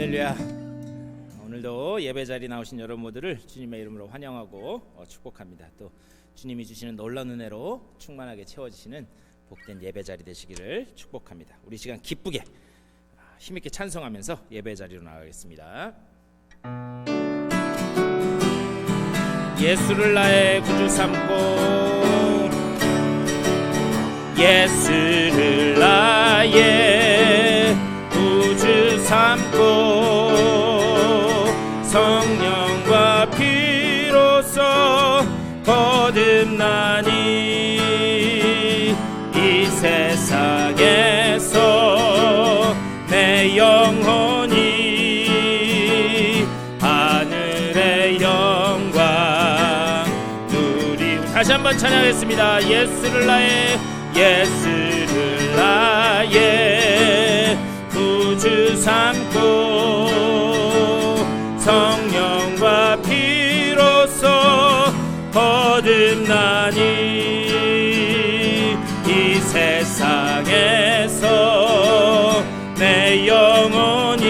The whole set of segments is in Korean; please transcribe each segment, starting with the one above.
할렐루야. 오늘도 예배 자리 나오신 여러분 모두를 주님의 이름으로 환영하고 축복합니다. 또 주님이 주시는 놀라운 은혜로 충만하게 채워지시는 복된 예배 자리 되시기를 축복합니다. 우리 시간 기쁘게 힘있게 찬송하면서 예배 자리로 나가겠습니다. 예수를 나의 구주 삼고, 예수를 나의 구주 삼고, 성령과 피로써 거듭나니 이 세상에서 내 영혼이 하늘의 영광 누리. 다시 한번 찬양하겠습니다. 예수를 나의 구주 삼고, 성령과 피로써 거듭나니 이 세상에서 내 영혼이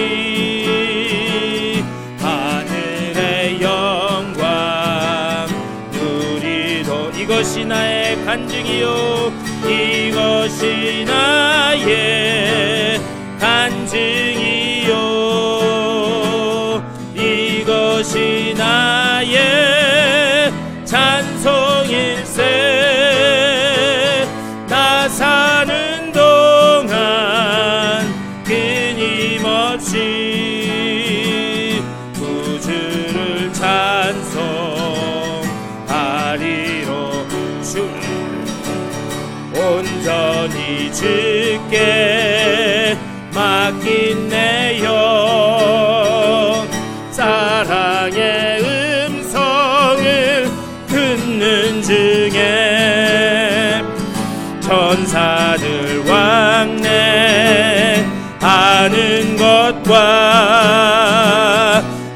하늘의 영광 누리도. 이것이 나의 간증이요, 이것이 나의 간증이요, 이것이 나의 찬송일세. 나 사는 동안 끊임없이 구주를 찬송하리로. 주 온전히 주께 맡긴 내 영, 사랑의 음성을 듣는 중에 천사들 왕래하는 것과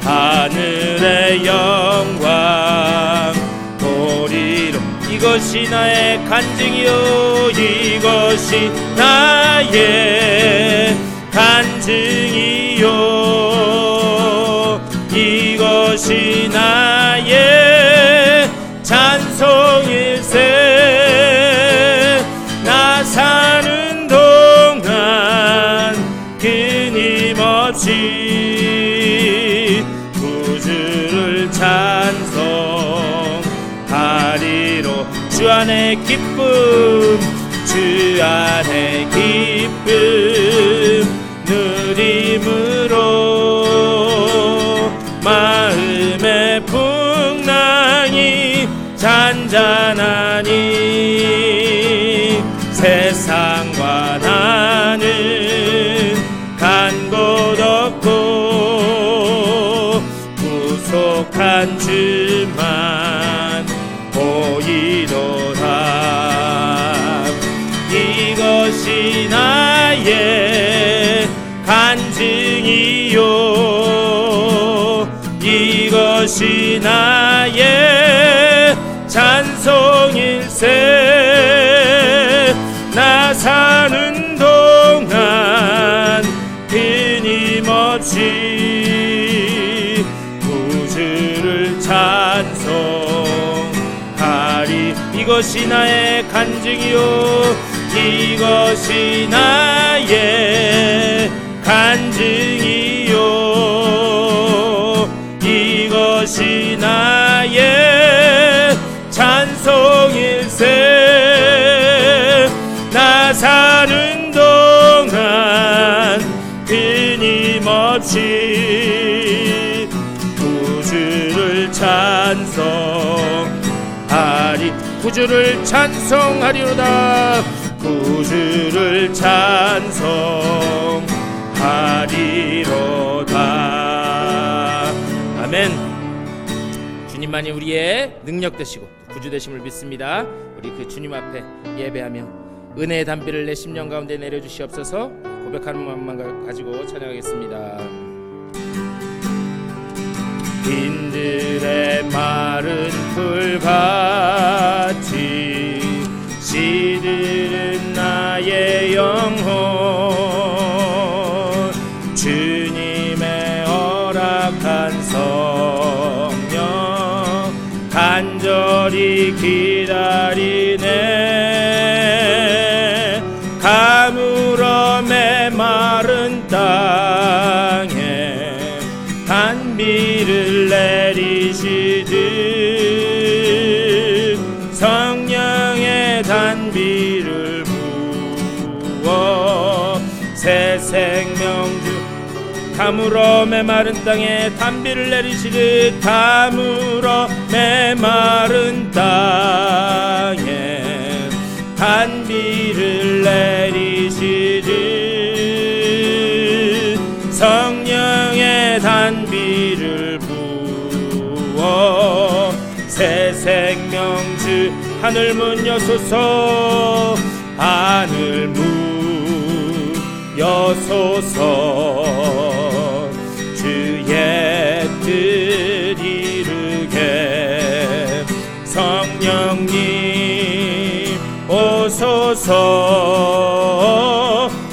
하늘의 영광 보리로. 이것이 나의 간증이요, 이것이 나의 간증이요, 이것이 나의 찬송일세. 나 사는 동안 끊임없이 구주를 찬송하리로. 주 안의 기쁨, 주 안의 기쁨 누림으로 마음의 풍랑이 잔잔하니 세상과 나는 간 곳 없고 구속한 주만 보이도다. 이것이 나의 간증이요, 이것이 나의 찬송일세. 나 사는 동안 끊임없이 구주를 찬송하리. 이것이 나의 간증이요, 이것이 나의 간증이요, 이것이 나의 찬송일세. 나 사는 동안 끊임없이 구주를 찬송하리. 구주를 찬송하리로다. 구주를 찬송하리로다. 아멘. 주님만이 우리의 능력 되시고 구주 되심을 믿습니다. 우리 그 주님 앞에 예배하며 은혜의 담비를 내 심령 가운데 내려주시옵소서. 고백하는 마음만 가지고 찬양하겠습니다. 빈들의 마른 풀같이 시들은 나의 영혼, 주님의 거룩한 성령 간절히 기다리네. 가물어 메마른 땅에 단비를 내리시듯 성령의 단비를 부어 새 생명 주. 가물어 메마른 땅에 단비를 내리시듯 가물어 메마른 땅에 단비를 내리시듯 성령의 단비를 부어 새 생명 주. 하늘 문 여소서 하늘 문 여소서 주의 뜻 이루게 성령님 오소서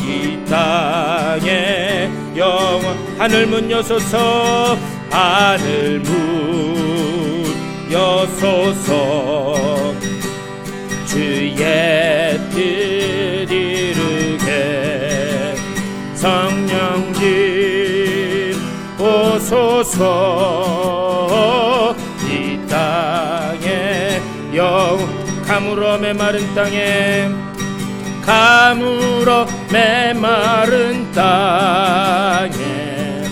이 땅에 영원. 하늘 문 여소서 하늘 문 여소서 주의 뜻 이루게 성령님 오소서 이 땅에 가물어 메마른 땅에 가물어 메마른 땅에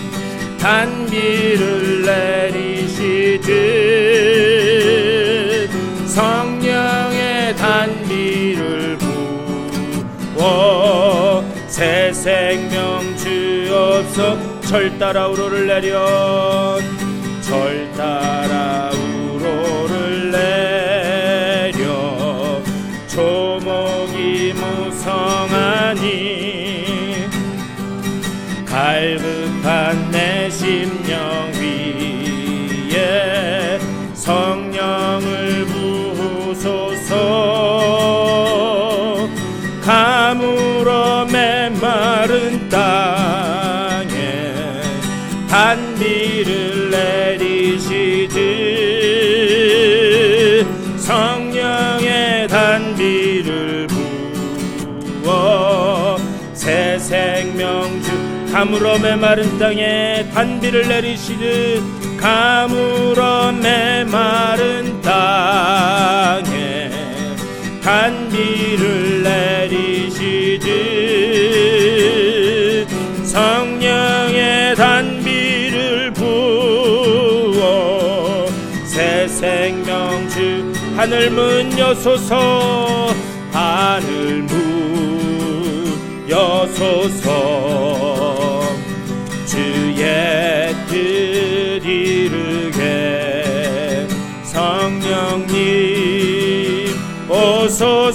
단비를 내리시듯 성령의 단비를 부어 새 생명 주옵소서. 절 따라 우로를 내려 절 따라 우로를 내려 조목이 무성하니 갈급한 내 심령 위에 성령을 부으소서. 가물어 메마른 땅에 단비를 내리시듯 성령의 단비를 부어 새 생명 주. 가물어 메마른 땅에 단비를 내리시듯 가물어 메마른 땅에 단비를 내리시듯 성령의 단비를 부어 새 생명 주. 하늘 문 여소서 하늘 문 여소서 주의 뜻 이루게 성령님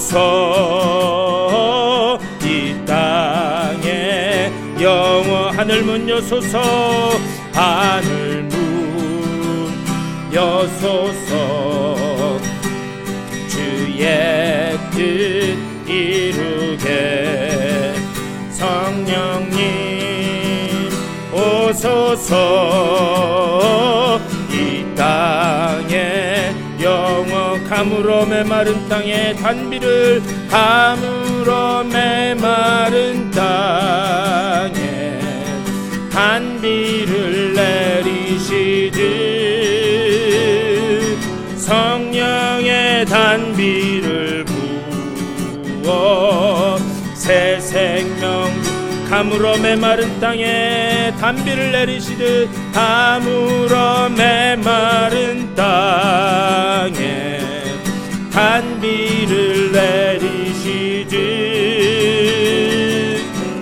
오소서 이 땅에 영원. 하늘 문 여소서 하늘 문 여소서 주의 뜻 이루게 성령님 오소서 이 땅에 영원. 가물어 메마른 땅에 단비를 가물어 메마른 땅에 단비를 내리시듯 성령의 단비를 부어 새 생명. 가물어 메마른 땅에 단비를 내리시듯 가물어 메마른 땅에 단비를 내리시듯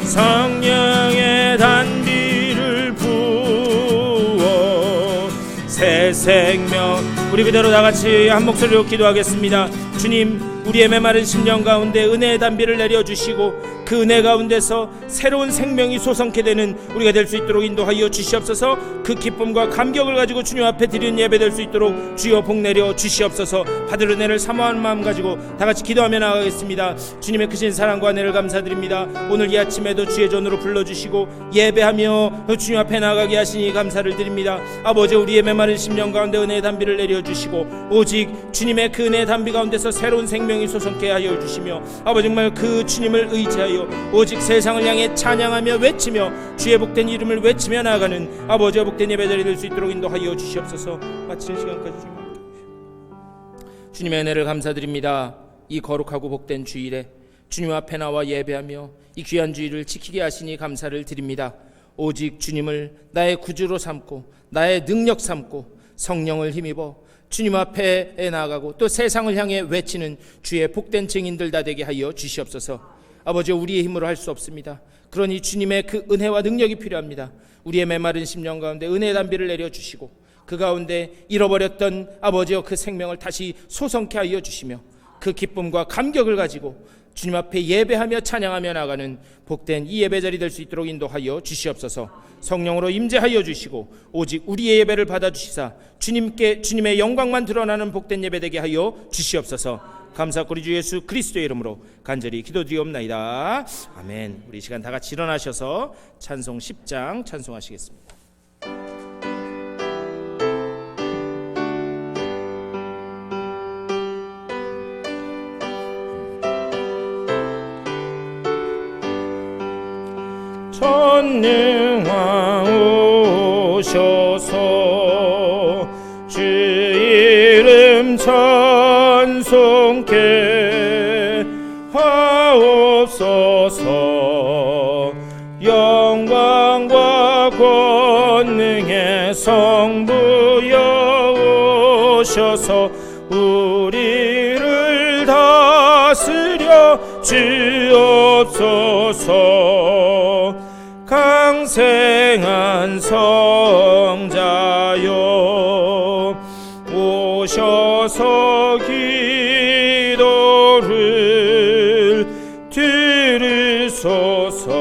성령의 단비를 부어 새 생명. 우리 그대로 다같이 한 목소리로 기도하겠습니다. 주님, 우리의 메마른 심령 가운데 은혜의 담비를 내려주시고 그 은혜 가운데서 새로운 생명이 솟게 되는 우리가 될 수 있도록 인도하여 주시옵소서. 그 기쁨과 감격을 가지고 주님 앞에 드리는 예배 될 수 있도록 주여 복 내려 주시옵소서. 받을 은혜를 사모하는 마음 가지고 다 같이 기도하며 나아가겠습니다. 주님의 크신 사랑과 은혜를 감사드립니다. 오늘 이 아침에도 주의 전으로 불러주시고 예배하며 주님 앞에 나아가게 하시니 감사를 드립니다. 아버지, 우리의 메마른 심령 가운데 은혜의 담비를 내려주시고 오직 주님의 그 은혜의 담비 가운데서 새로운 생명이 솟게 하여 주시며 아버지, 정말 그 주님을 의지하여 오직 세상을 향해 찬양하며 외치며 주의 복된 이름을 외치며 나아가는 아버지의 복된 예배자리 될 수 있도록 인도하여 주시옵소서. 마치는 시간까지 주님의 은혜를 감사드립니다. 이 거룩하고 복된 주일에 주님 앞에 나와 예배하며 이 귀한 주일을 지키게 하시니 감사를 드립니다. 오직 주님을 나의 구주로 삼고 나의 능력 삼고 성령을 힘입어 주님 앞에 나아가고 또 세상을 향해 외치는 주의 복된 증인들 다 되게 하여 주시옵소서. 아버지, 우리의 힘으로 할 수 없습니다. 그러니 주님의 그 은혜와 능력이 필요합니다. 우리의 메마른 심령 가운데 은혜의 담비를 내려주시고 그 가운데 잃어버렸던 아버지의 그 생명을 다시 솟게 하여 주시며 그 기쁨과 감격을 가지고 주님 앞에 예배하며 찬양하며 나가는 복된 이 예배자리 될 수 있도록 인도하여 주시옵소서. 성령으로 임재하여 주시고 오직 우리의 예배를 받아주시사 주님의 영광만 드러나는 복된 예배 되게 하여 주시옵소서. 감사하고 우리 주 예수 그리스도의 이름으로 간절히 기도드리옵나이다. 아멘. 우리 이 시간 다 같이 일어나셔서 찬송 10장 찬송하시겠습니다. 전능왕 오셔서 주 이름 찬송케 하옵소서. 영광과 권능의 성부여 오셔서 우리를 다스려 주옵소서. 강생한 성자여 오셔서 기도를 들으소서.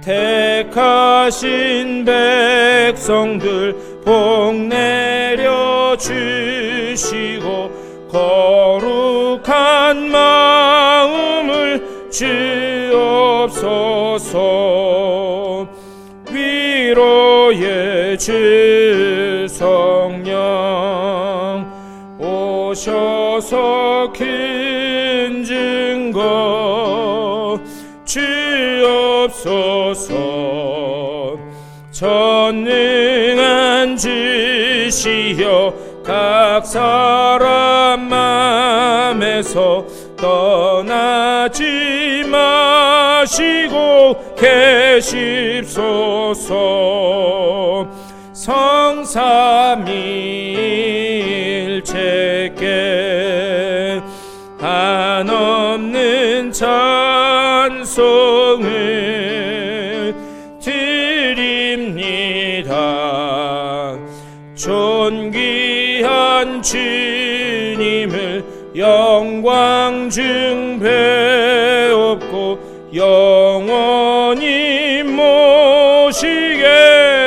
택하신 백성들 복 내려 주시고 거룩한 마음을 주옵소서. 위로의 주 성령 오셔서 큰 증거 주옵소서. 전능한 주시여 각 사람 맘에서 떠나지 마시고 계십소서. 성삼일체께 한없는 찬송을 드립니다. 존귀한 주님을 영광 중배옵고 영원히 모시게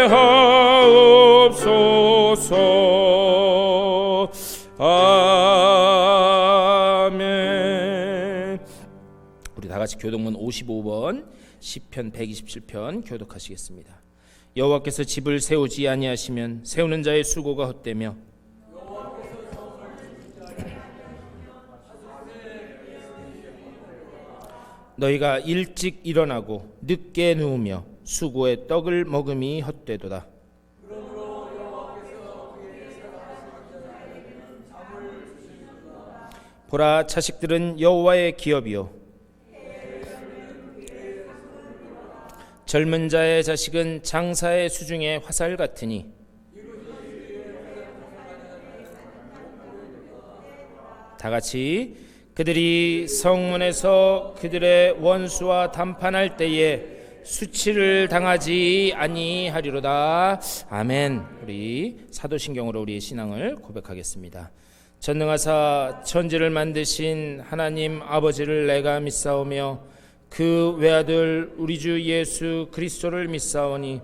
하옵소서. 아멘. 우리 다 같이 교독문 55번 시편 127편 교독하시겠습니다. 여호와께서 집을 세우지 아니하시면 세우는 자의 수고가 헛되며 너희가 일찍 일어나고 늦게 누우며 수고의 떡을 먹음이 헛되도다. 보라, 자식들은 여호와의 기업이요 젊은 자의 자식은 장사의 수중의 화살 같으니 다 같이 그들이 성문에서 그들의 원수와 담판할 때에 수치를 당하지 아니하리로다. 아멘. 우리 사도신경으로 우리의 신앙을 고백하겠습니다. 전능하사 천지를 만드신 하나님 아버지를 내가 믿사오며 그 외아들 우리 주 예수 그리스도를 믿사오니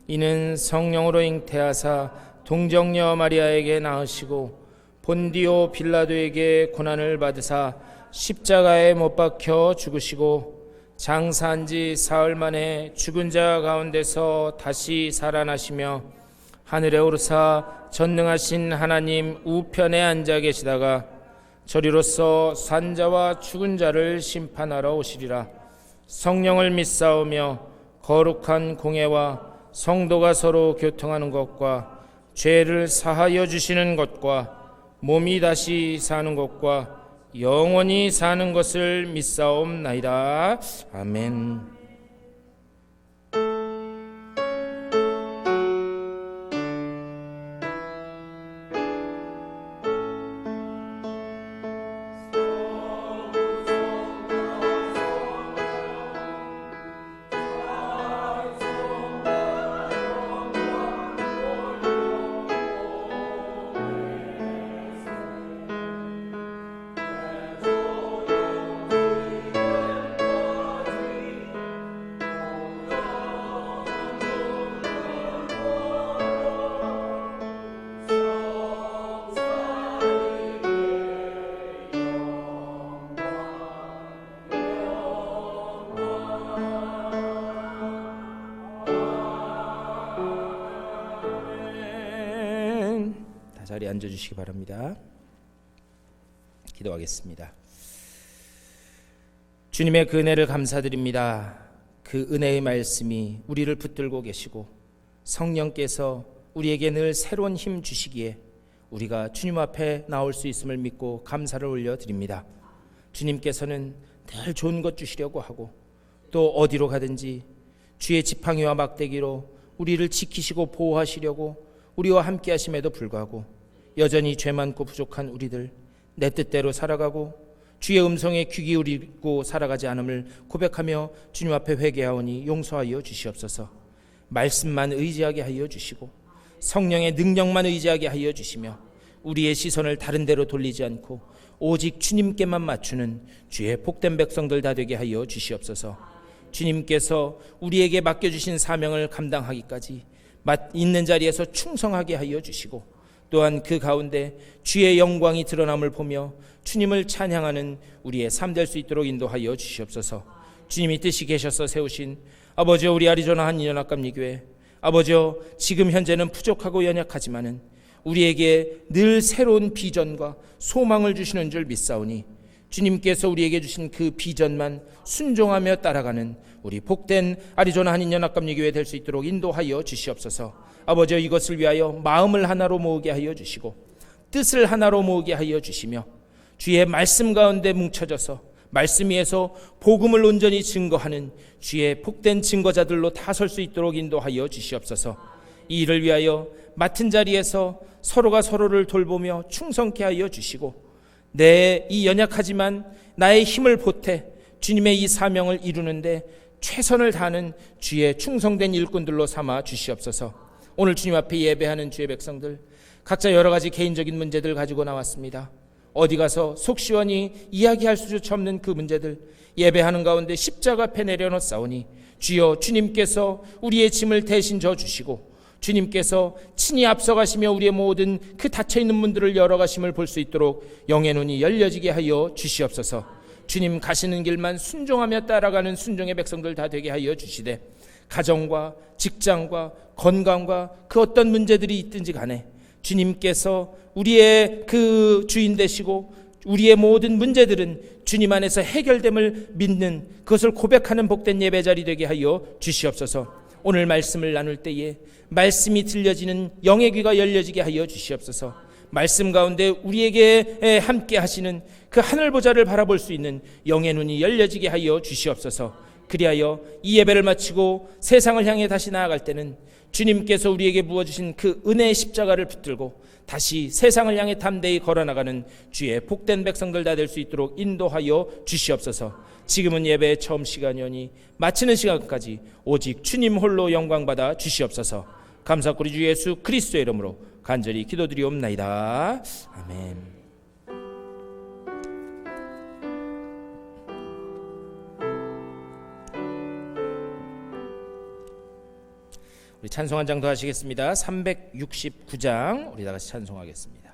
이는 성령으로 잉태하사 동정녀 마리아에게 낳으시고 본디오 빌라도에게 고난을 받으사 십자가에 못 박혀 죽으시고 장사한 지 사흘 만에 죽은 자 가운데서 다시 살아나시며 하늘에 오르사 전능하신 하나님 우편에 앉아 계시다가 저리로서 산자와 죽은 자를 심판하러 오시리라. 성령을 믿사오며 거룩한 공회와 성도가 서로 교통하는 것과 죄를 사하여 주시는 것과 몸이 다시 사는 것과 영원히 사는 것을 믿사옵나이다. 아멘. 자리에 앉아주시기 바랍니다. 기도하겠습니다. 주님의 그 은혜를 감사드립니다. 그 은혜의 말씀이 우리를 붙들고 계시고 성령께서 우리에게 늘 새로운 힘 주시기에 우리가 주님 앞에 나올 수 있음을 믿고 감사를 올려드립니다. 주님께서는 늘 좋은 것 주시려고 하고 또 어디로 가든지 주의 지팡이와 막대기로 우리를 지키시고 보호하시려고 우리와 함께 하심에도 불구하고 여전히 죄 많고 부족한 우리들 내 뜻대로 살아가고 주의 음성에 귀 기울이고 살아가지 않음을 고백하며 주님 앞에 회개하오니 용서하여 주시옵소서. 말씀만 의지하게 하여 주시고 성령의 능력만 의지하게 하여 주시며 우리의 시선을 다른 데로 돌리지 않고 오직 주님께만 맞추는 주의 복된 백성들 다 되게 하여 주시옵소서. 주님께서 우리에게 맡겨주신 사명을 감당하기까지 있는 자리에서 충성하게 하여 주시고 또한 그 가운데 주의 영광이 드러남을 보며 주님을 찬양하는 우리의 삶 될 수 있도록 인도하여 주시옵소서. 주님이 뜻이 계셔서 세우신 아버지여 우리 아리조나 한인연합감리교회 아버지여 지금 현재는 부족하고 연약하지만은 우리에게 늘 새로운 비전과 소망을 주시는 줄 믿사오니 주님께서 우리에게 주신 그 비전만 순종하며 따라가는 우리 복된 아리조나 한인연합감리교회 될 수 있도록 인도하여 주시옵소서. 아버지여 이것을 위하여 마음을 하나로 모으게 하여 주시고 뜻을 하나로 모으게 하여 주시며 주의 말씀 가운데 뭉쳐져서 말씀 위에서 복음을 온전히 증거하는 주의 복된 증거자들로 다 설 수 있도록 인도하여 주시옵소서. 이 일을 위하여 맡은 자리에서 서로가 서로를 돌보며 충성케 하여 주시고 내 이 연약하지만 나의 힘을 보태 주님의 이 사명을 이루는데 최선을 다하는 주의 충성된 일꾼들로 삼아 주시옵소서. 오늘 주님 앞에 예배하는 주의 백성들 각자 여러 가지 개인적인 문제들 가지고 나왔습니다. 어디 가서 속 시원히 이야기할 수조차 없는 그 문제들 예배하는 가운데 십자가 앞에 내려놓사오니 주여 주님께서 우리의 짐을 대신 져주시고 주님께서 친히 앞서가시며 우리의 모든 그 닫혀있는 문들을 열어가심을 볼 수 있도록 영의 눈이 열려지게 하여 주시옵소서. 주님 가시는 길만 순종하며 따라가는 순종의 백성들 다 되게 하여 주시되 가정과 직장과 건강과 그 어떤 문제들이 있든지 간에 주님께서 우리의 그 주인 되시고 우리의 모든 문제들은 주님 안에서 해결됨을 믿는 그것을 고백하는 복된 예배자리 되게 하여 주시옵소서. 오늘 말씀을 나눌 때에 말씀이 들려지는 영의 귀가 열려지게 하여 주시옵소서. 말씀 가운데 우리에게 함께 하시는 그 하늘 보좌를 바라볼 수 있는 영의 눈이 열려지게 하여 주시옵소서. 그리하여 이 예배를 마치고 세상을 향해 다시 나아갈 때는 주님께서 우리에게 부어주신 그 은혜의 십자가를 붙들고 다시 세상을 향해 담대히 걸어나가는 주의 복된 백성들 다 될 수 있도록 인도하여 주시옵소서. 지금은 예배의 처음 시간이오니 마치는 시간까지 오직 주님 홀로 영광받아 주시옵소서. 감사드리 주 예수 그리스도의 이름으로 간절히 기도드리옵나이다. 아멘. 우리 찬송 한 장 더 하시겠습니다. 369장 우리 다 같이 찬송하겠습니다.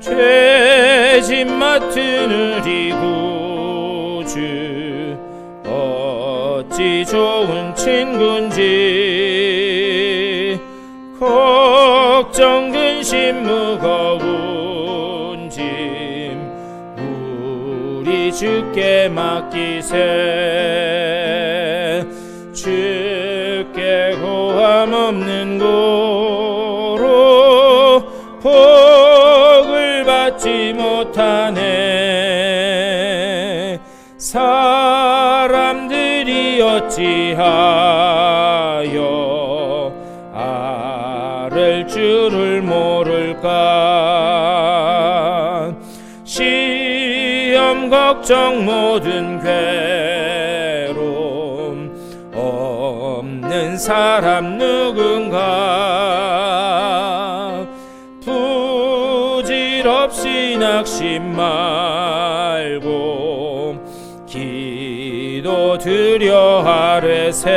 죄짐 맡은 우리 구주 어찌 좋은 친구인지 걱정 근심 무거운 짐 우리 주께 맡기세. 주께 고함 없는 고로 복을 받지 못하네. 사람들이 어찌하여 아를 줄을 모를까. 시험 걱정 모든 괴로움 없는 사람 누군가. 부질없이 낙심 말고 기도 드려 하래세.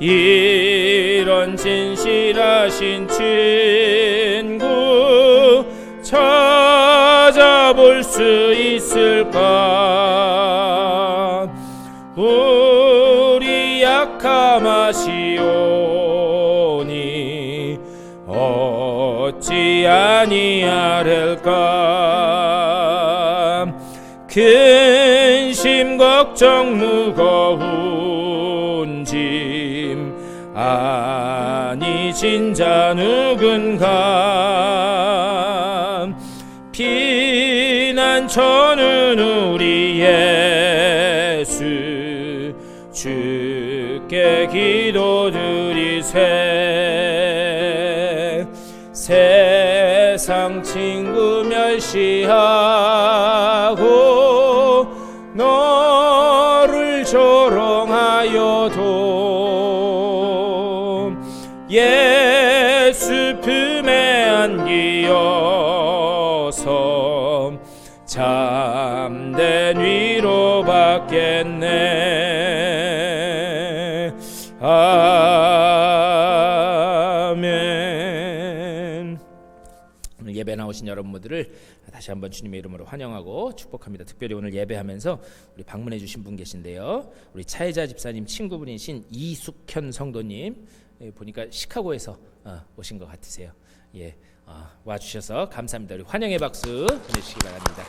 이런 진실하신 친구 찾아볼 수 있을까. 우리 약함하시오니 어찌 아니하릴까. 근심 걱정 무거운 짐 아니 진자 누군가. 피난처는 우리 예수 주께 기도드리세. 세상 친구 멸시하고 너를 조롱하여도 예수 품에 안기어서 참된 위로 받겠네. 아멘. 오늘 예배 나오신 여러분들을 다시 한번 주님의 이름으로 환영하고 축복합니다. 특별히 오늘 예배하면서 우리 방문해 주신 분 계신데요. 우리 차혜자 집사님 친구분이신 이숙현 성도님, 보니까 시카고에서 오신 것 같으세요. 예, 와주셔서 감사합니다. 우리 환영의 박수 보내주시기 바랍니다.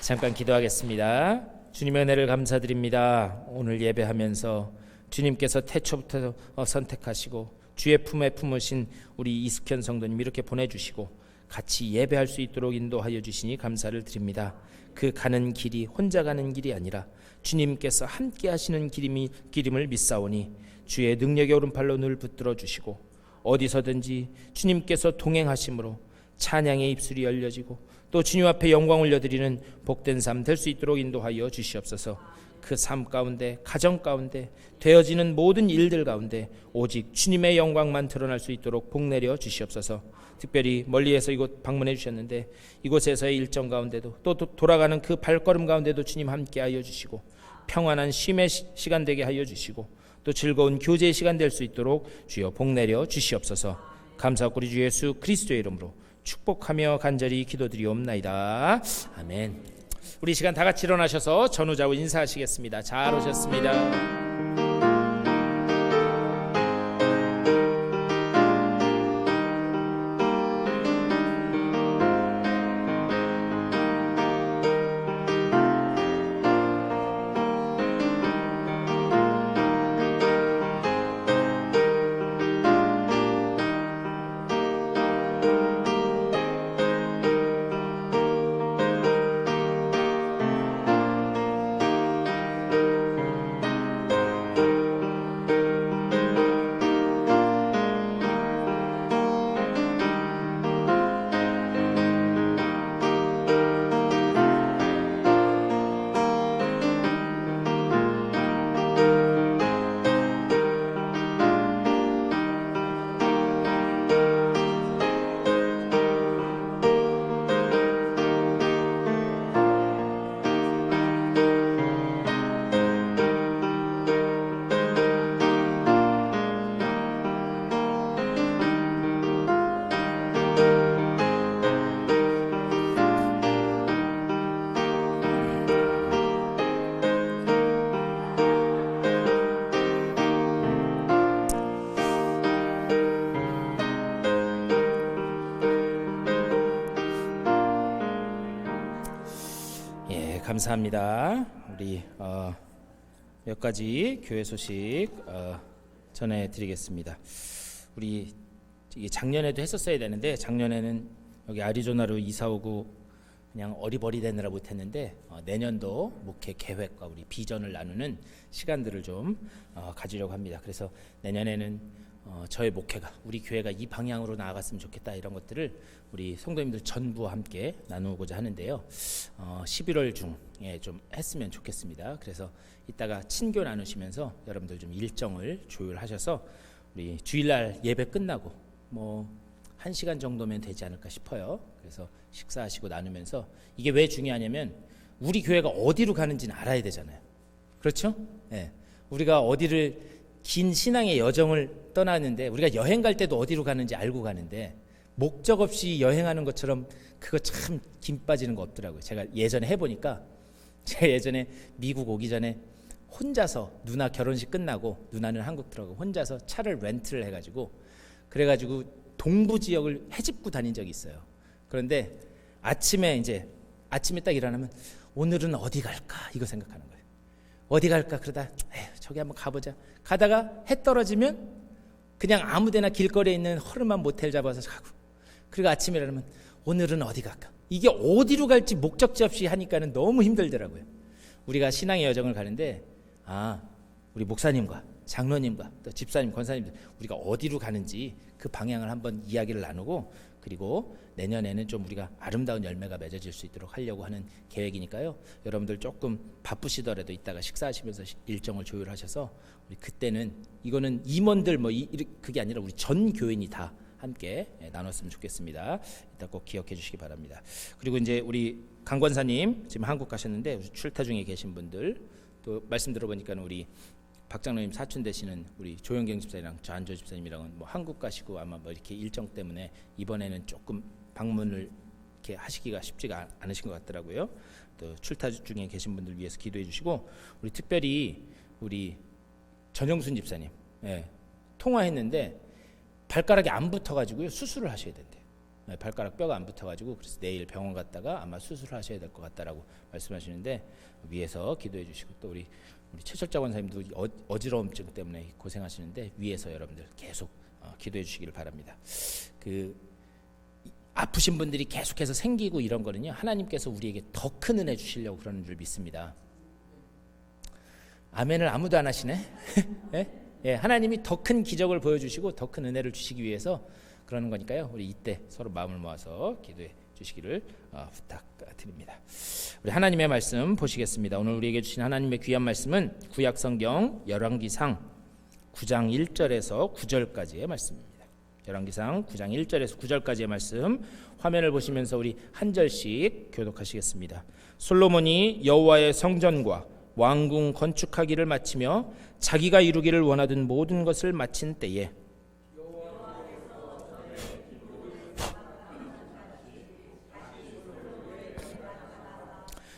잠깐 기도하겠습니다. 주님의 은혜를 감사드립니다. 오늘 예배하면서 주님께서 태초부터 선택하시고 주의 품에 품으신 우리 이숙현 성도님 이렇게 보내주시고 같이 예배할 수 있도록 인도하여 주시니 감사를 드립니다. 그 가는 길이 혼자 가는 길이 아니라 주님께서 함께 하시는 길임을 믿사오니 주의 능력의 오른팔로 늘 붙들어 주시고 어디서든지 주님께서 동행하심으로 찬양의 입술이 열려지고 또 주님 앞에 영광 올려드리는 복된 삶 될 수 있도록 인도하여 주시옵소서. 그 삶 가운데 가정 가운데 되어지는 모든 일들 가운데 오직 주님의 영광만 드러날 수 있도록 복내려 주시옵소서. 특별히 멀리에서 이곳 방문해 주셨는데 이곳에서의 일정 가운데도 또 돌아가는 그 발걸음 가운데도 주님 함께하여 주시고 평안한 쉼의 시간 되게 하여 주시고 또 즐거운 교제의 시간 될 수 있도록 주여 복내려 주시옵소서. 감사하고 우리 주 예수 그리스도의 이름으로 축복하며 간절히 기도드리옵나이다. 아멘. 우리 이 시간 다 같이 일어나셔서 전우좌우 인사하시겠습니다. 잘 오셨습니다. 감사합니다. 우리 몇 가지 교회 소식 전해드리겠습니다. 우리 이게 작년에도 했었어야 되는데 작년에는 여기 아리조나로 이사 오고 그냥 어리버리되느라 못했는데 내년도 목회 계획과 우리 비전을 나누는 시간들을 좀 가지려고 합니다. 그래서 내년에는 저의 목회가 우리 교회가 이 방향으로 나아갔으면 좋겠다 이런 것들을 우리 성도님들 전부와 함께 나누고자 하는데요. 11월 중에 좀 했으면 좋겠습니다. 그래서 이따가 친교 나누시면서 여러분들 좀 일정을 조율하셔서 우리 주일날 예배 끝나고 뭐 1시간 정도면 되지 않을까 싶어요. 그래서 식사하시고 나누면서 이게 왜 중요하냐면 우리 교회가 어디로 가는지는 알아야 되잖아요. 그렇죠? 네. 우리가 어디를 긴 신앙의 여정을 떠나는데 우리가 여행 갈 때도 어디로 가는지 알고 가는데 목적 없이 여행하는 것처럼 그거 참 김 빠지는 거 없더라고요. 제가 예전에 해보니까 제가 예전에 미국 오기 전에 혼자서 누나 결혼식 끝나고 누나는 한국 들어가고 혼자서 차를 렌트를 해가지고 그래가지고 동부 지역을 헤집고 다닌 적이 있어요. 그런데 아침에 딱 일어나면 오늘은 어디 갈까 이거 생각하는 거예요. 어디 갈까 그러다 저기 한번 가보자. 가다가 해 떨어지면 그냥 아무데나 길거리에 있는 허름한 모텔 잡아서 가고 그리고 아침에 일어나면 오늘은 어디 갈까. 이게 어디로 갈지 목적지 없이 하니까는 너무 힘들더라고요. 우리가 신앙의 여정을 가는데 우리 목사님과 장로님과 또 집사님, 권사님들 우리가 어디로 가는지 그 방향을 한번 이야기를 나누고 그리고 내년에는 좀 우리가 아름다운 열매가 맺어질 수 있도록 하려고 하는 계획이니까요. 여러분들 조금 바쁘시더라도 이따가 식사하시면서 일정을 조율하셔서 우리 그때는 이거는 임원들 그게 아니라 우리 전 교인이 다 함께 나눴으면 좋겠습니다. 이따 꼭 기억해 주시기 바랍니다. 그리고 이제 우리 강 권사님 지금 한국 가셨는데 출타 중에 계신 분들 또 말씀 들어보니까 우리 박 장로님 사촌 되시는 우리 조영경 집사님이랑 조한조 집사님이랑은 뭐 한국 가시고 아마 뭐 이렇게 일정 때문에 이번에는 조금 방문을 이렇게 하시기가 쉽지가 않으신 것 같더라고요. 또 출타 중에 계신 분들 위해서 기도해 주시고 우리 특별히 우리 전영순 집사님 통화했는데 발가락이 안 붙어가지고요 수술을 하셔야 된대요. 발가락 뼈가 안 붙어가지고 그래서 내일 병원 갔다가 아마 수술을 하셔야 될 것 같다라고 말씀하시는데 위에서 기도해 주시고 또 우리 최철자 권사님도 어지러움증 때문에 고생하시는데 위에서 여러분들 계속 기도해 주시기를 바랍니다. 그 아프신 분들이 계속해서 생기고 이런 거는요 하나님께서 우리에게 더 큰 은혜 주시려고 그러는 줄 믿습니다. 아멘을 아무도 안 하시네. 하나님이 더 큰 기적을 보여주시고 더 큰 은혜를 주시기 위해서 그러는 거니까요. 우리 이때 서로 마음을 모아서 기도해 주시기를 부탁드립니다. 우리 하나님의 말씀 보시겠습니다. 오늘 우리에게 주신 하나님의 귀한 말씀은 구약성경 열왕기상 9장 1절에서 9절까지의 말씀입니다. 열왕기상 9장 1절에서 9절까지의 말씀 화면을 보시면서 우리 한 절씩 교독하시겠습니다. 솔로몬이 여호와의 성전과 왕궁 건축하기를 마치며 자기가 이루기를 원하던 모든 것을 마친 때에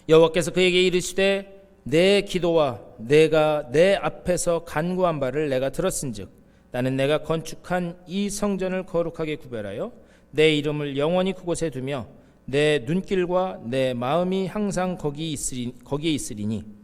여호와께서 그에게 이르시되 내 기도와 내가 내 앞에서 간구한 바를 내가 들었은즉 나는 내가 건축한 이 성전을 거룩하게 구별하여 내 이름을 영원히 그곳에 두며 내 눈길과 내 마음이 항상 거기에 있으리니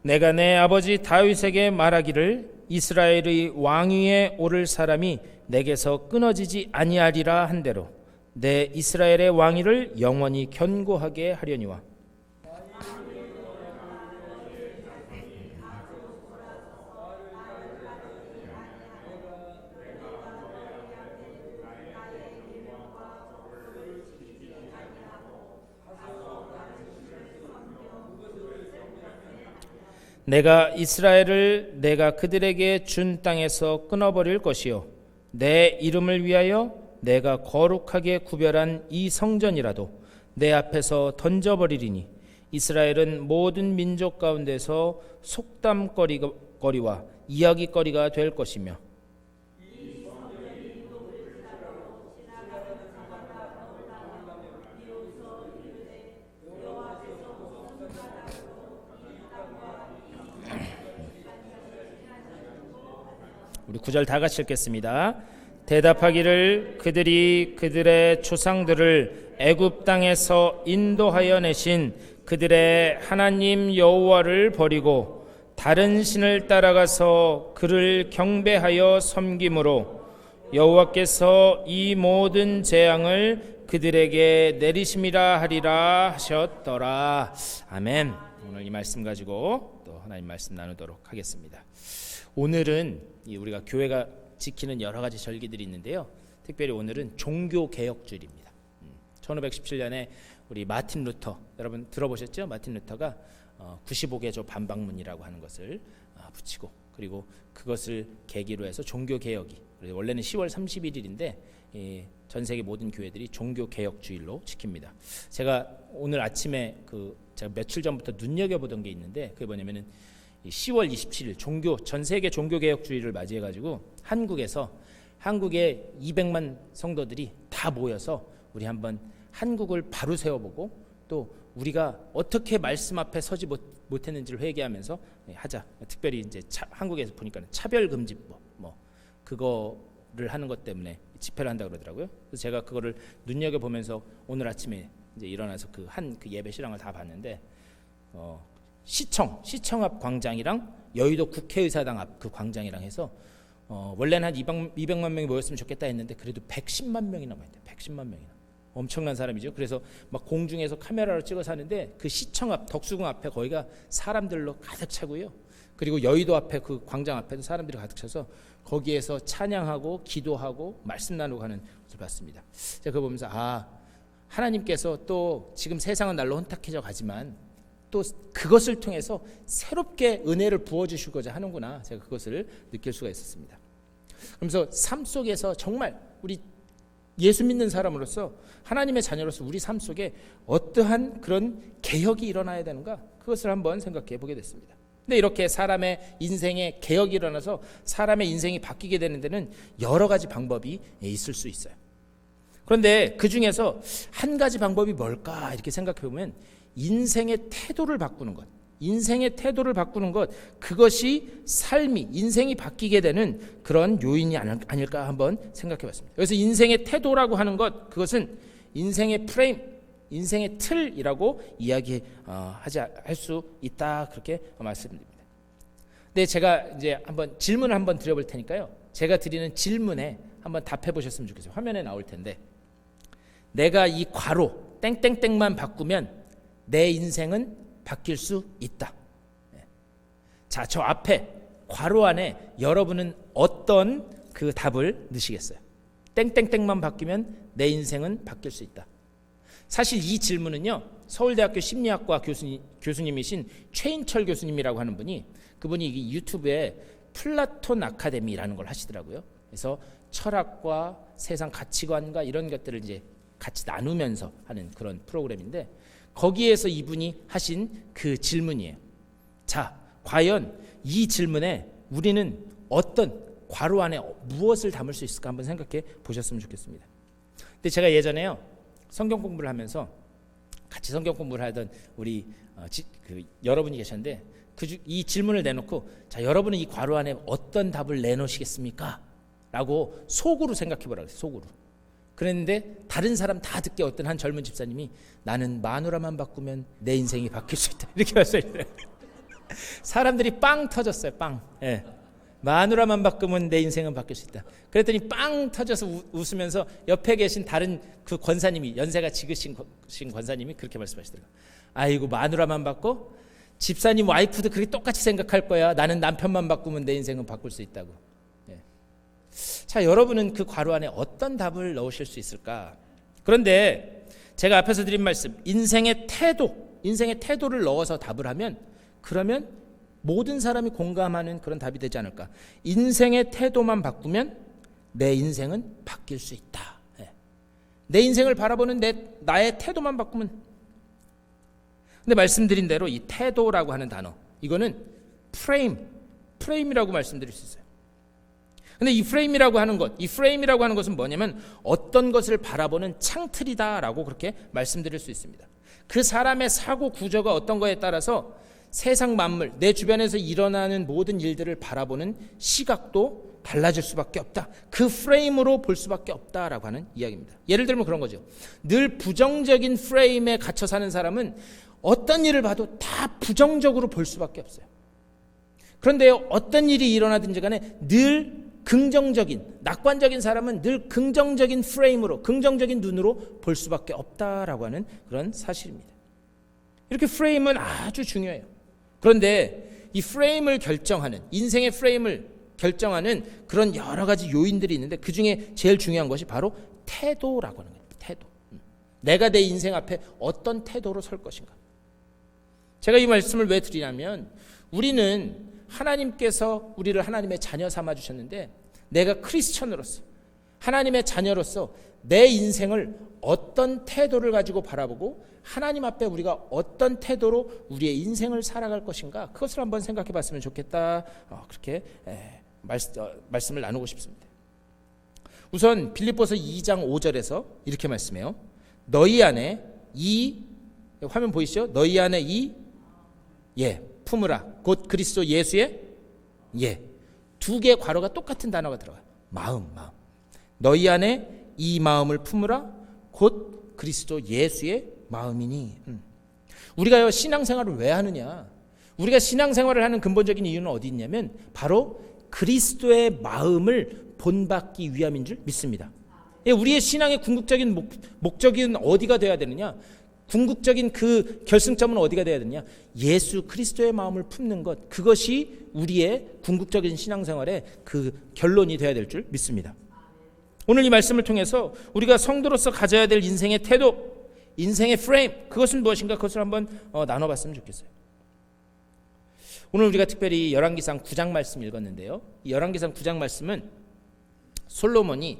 내가 내 아버지 다윗에게 말하기를 이스라엘의 왕위에 오를 사람이 내게서 끊어지지 아니하리라 한대로 내 이스라엘의 왕위를 영원히 견고하게 하려니와 내가 이스라엘을 내가 그들에게 준 땅에서 끊어버릴 것이요 내 이름을 위하여 내가 거룩하게 구별한 이 성전이라도 내 앞에서 던져버리리니 이스라엘은 모든 민족 가운데서 속담거리와 이야기거리가 될 것이며 우리 9절 다 같이 읽겠습니다. 대답하기를 그들이 그들의 조상들을 애굽 땅에서 인도하여 내신 그들의 하나님 여호와를 버리고 다른 신을 따라가서 그를 경배하여 섬김으로 여호와께서 이 모든 재앙을 그들에게 내리심이라 하리라 하셨더라. 아멘. 오늘 이 말씀 가지고 또 하나님 말씀 나누도록 하겠습니다. 오늘은 우리가 교회가 지키는 여러 가지 절기들이 있는데요. 특별히 오늘은 종교개혁주일입니다. 1517년에 우리 마틴 루터, 여러분 들어보셨죠? 마틴 루터가 95개조 반박문이라고 하는 것을 붙이고, 그리고 그것을 계기로 해서 종교개혁이, 원래는 10월 31일인데 전 세계 모든 교회들이 종교개혁주일로 지킵니다. 제가 오늘 아침에 제가 며칠 전부터 눈여겨보던 게 있는데, 그게 뭐냐면은 10월 27일 전 세계 종교개혁주의를 맞이해가지고 한국의 200만 성도들이 다 모여서 우리 한번 한국을 바로 세워보고 또 우리가 어떻게 말씀 앞에 서지 못했는지를 회개하면서 하자. 특별히 이제 한국에서 보니까 차별금지법 그거를 하는 것 때문에 집회를 한다 그러더라고요. 그래서 제가 그거를 눈여겨 보면서 오늘 아침에 이제 일어나서 그 예배 실황을 다 봤는데 시청 앞 광장이랑 여의도 국회의사당 앞 그 광장이랑 해서 원래는 한 200만 명이 모였으면 좋겠다 했는데 그래도 110만 명이나 모였대요. 110만 명이나. 엄청난 사람이죠. 그래서 막 공중에서 카메라로 찍어서 하는데 그 시청 앞 덕수궁 앞에 거기가 사람들로 가득 차고요. 그리고 여의도 앞에 그 광장 앞에도 사람들이 가득 차서 거기에서 찬양하고 기도하고 말씀 나누고 하는 것을 봤습니다. 제가 그거 보면서 하나님께서 또 지금 세상은 날로 혼탁해져 가지만 또 그것을 통해서 새롭게 은혜를 부어주시고자 하는구나. 제가 그것을 느낄 수가 있었습니다. 그러면서 삶 속에서 정말 우리 예수 믿는 사람으로서 하나님의 자녀로서 우리 삶 속에 어떠한 그런 개혁이 일어나야 되는가, 그것을 한번 생각해 보게 됐습니다. 근데 이렇게 사람의 인생에 개혁이 일어나서 사람의 인생이 바뀌게 되는 데는 여러 가지 방법이 있을 수 있어요. 그런데 그 중에서 한 가지 방법이 뭘까 이렇게 생각해 보면 인생의 태도를 바꾸는 것, 그것이 인생이 바뀌게 되는 그런 요인이 아닐까 한번 생각해 봤습니다. 그래서 인생의 태도라고 하는 것, 그것은 인생의 프레임, 인생의 틀이라고 할 수 있다, 그렇게 말씀드립니다. 근데 제가 이제 질문을 한번 드려볼 테니까요. 제가 드리는 질문에 한번 답해 보셨으면 좋겠어요. 화면에 나올 텐데, 내가 이 괄호 땡땡땡만 바꾸면 내 인생은 바뀔 수 있다. 자, 저 앞에 괄호 안에 여러분은 어떤 그 답을 넣으시겠어요? 땡땡땡만 바뀌면 내 인생은 바뀔 수 있다. 사실 이 질문은요, 서울대학교 심리학과 교수님이신 최인철 교수님이라고 하는 분이, 그분이 유튜브에 플라톤 아카데미라는 걸 하시더라고요. 그래서 철학과 세상 가치관과 이런 것들을 이제 같이 나누면서 하는 그런 프로그램인데, 거기에서 이분이 하신 그 질문이에요. 자, 과연 이 질문에 우리는 어떤 괄호 안에 무엇을 담을 수 있을까 한번 생각해 보셨으면 좋겠습니다. 근데 제가 예전에요, 성경 공부를 하면서 같이 성경 공부를 하던 우리 여러분이 계셨는데 이 질문을 내놓고, 자, 여러분은 이 괄호 안에 어떤 답을 내놓으시겠습니까? 라고 속으로 생각해 보라고 했어요. 속으로. 그랬는데 다른 사람 다 듣게 어떤 한 젊은 집사님이, 나는 마누라만 바꾸면 내 인생이 바뀔 수 있다, 이렇게 말씀하시더라고요. 사람들이 빵 터졌어요. 빵. 예. 마누라만 바꾸면 내 인생은 바뀔 수 있다. 그랬더니 빵 터져서 웃으면서 옆에 계신 다른 그 권사님이, 연세가 지으신 권사님이 그렇게 말씀하시더라고요. 아이고, 마누라만 바꿔? 집사님 와이프도 그렇게 똑같이 생각할 거야. 나는 남편만 바꾸면 내 인생은 바꿀 수 있다고. 예. 자, 여러분은 그 괄호 안에 어떤 답을 넣으실 수 있을까? 그런데 제가 앞에서 드린 말씀, 인생의 태도를 넣어서 답을 하면, 그러면 모든 사람이 공감하는 그런 답이 되지 않을까. 인생의 태도만 바꾸면 내 인생은 바뀔 수 있다. 내 인생을 바라보는 나의 태도만 바꾸면. 근데 말씀드린 대로 이 태도라고 하는 단어, 이거는 프레임이라고 말씀드릴 수 있어요. 근데 이 프레임이라고 하는 것은 뭐냐면 어떤 것을 바라보는 창틀이다라고 그렇게 말씀드릴 수 있습니다. 그 사람의 사고 구조가 어떤 거에 따라서 세상 만물, 내 주변에서 일어나는 모든 일들을 바라보는 시각도 달라질 수밖에 없다. 그 프레임으로 볼 수밖에 없다라고 하는 이야기입니다. 예를 들면 그런 거죠. 늘 부정적인 프레임에 갇혀 사는 사람은 어떤 일을 봐도 다 부정적으로 볼 수밖에 없어요. 그런데 어떤 일이 일어나든지 간에 늘 긍정적인, 낙관적인 사람은 늘 긍정적인 프레임으로, 긍정적인 눈으로 볼 수밖에 없다라고 하는 그런 사실입니다. 이렇게 프레임은 아주 중요해요. 그런데 이 프레임을 결정하는, 인생의 프레임을 결정하는 그런 여러 가지 요인들이 있는데 그 중에 제일 중요한 것이 바로 태도라고 하는 거예요. 태도. 내가 내 인생 앞에 어떤 태도로 설 것인가. 제가 이 말씀을 왜 드리냐면 우리는 하나님께서 우리를 하나님의 자녀 삼아 주셨는데 내가 크리스천으로서 하나님의 자녀로서 내 인생을 어떤 태도를 가지고 바라보고 하나님 앞에 우리가 어떤 태도로 우리의 인생을 살아갈 것인가, 그것을 한번 생각해 봤으면 좋겠다. 그렇게 말씀을 나누고 싶습니다. 우선 빌립보서 2장 5절에서 이렇게 말씀해요. 너희 안에 화면 보이시죠? 너희 안에 품으라 곧 그리스도 예수의 두 개의 괄호가 똑같은 단어가 들어가요. 마음. 너희 안에 이 마음을 품으라 곧 그리스도 예수의 마음이니. 우리가요 신앙생활을 왜 하느냐? 우리가 신앙생활을 하는 근본적인 이유는 어디 있냐면 바로 그리스도의 마음을 본받기 위함인 줄 믿습니다. 우리의 신앙의 궁극적인 목적은 어디가 돼야 되느냐? 궁극적인 그 결승점은 어디가 돼야 되느냐? 예수 그리스도의 마음을 품는 것, 그것이 우리의 궁극적인 신앙생활의 그 결론이 돼야 될 줄 믿습니다. 오늘 이 말씀을 통해서 우리가 성도로서 가져야 될 인생의 태도, 인생의 프레임, 그것은 무엇인가, 그것을 한번 나눠봤으면 좋겠어요. 오늘 우리가 특별히 열왕기상 9장 말씀 읽었는데요, 이 열왕기상 9장 말씀은 솔로몬이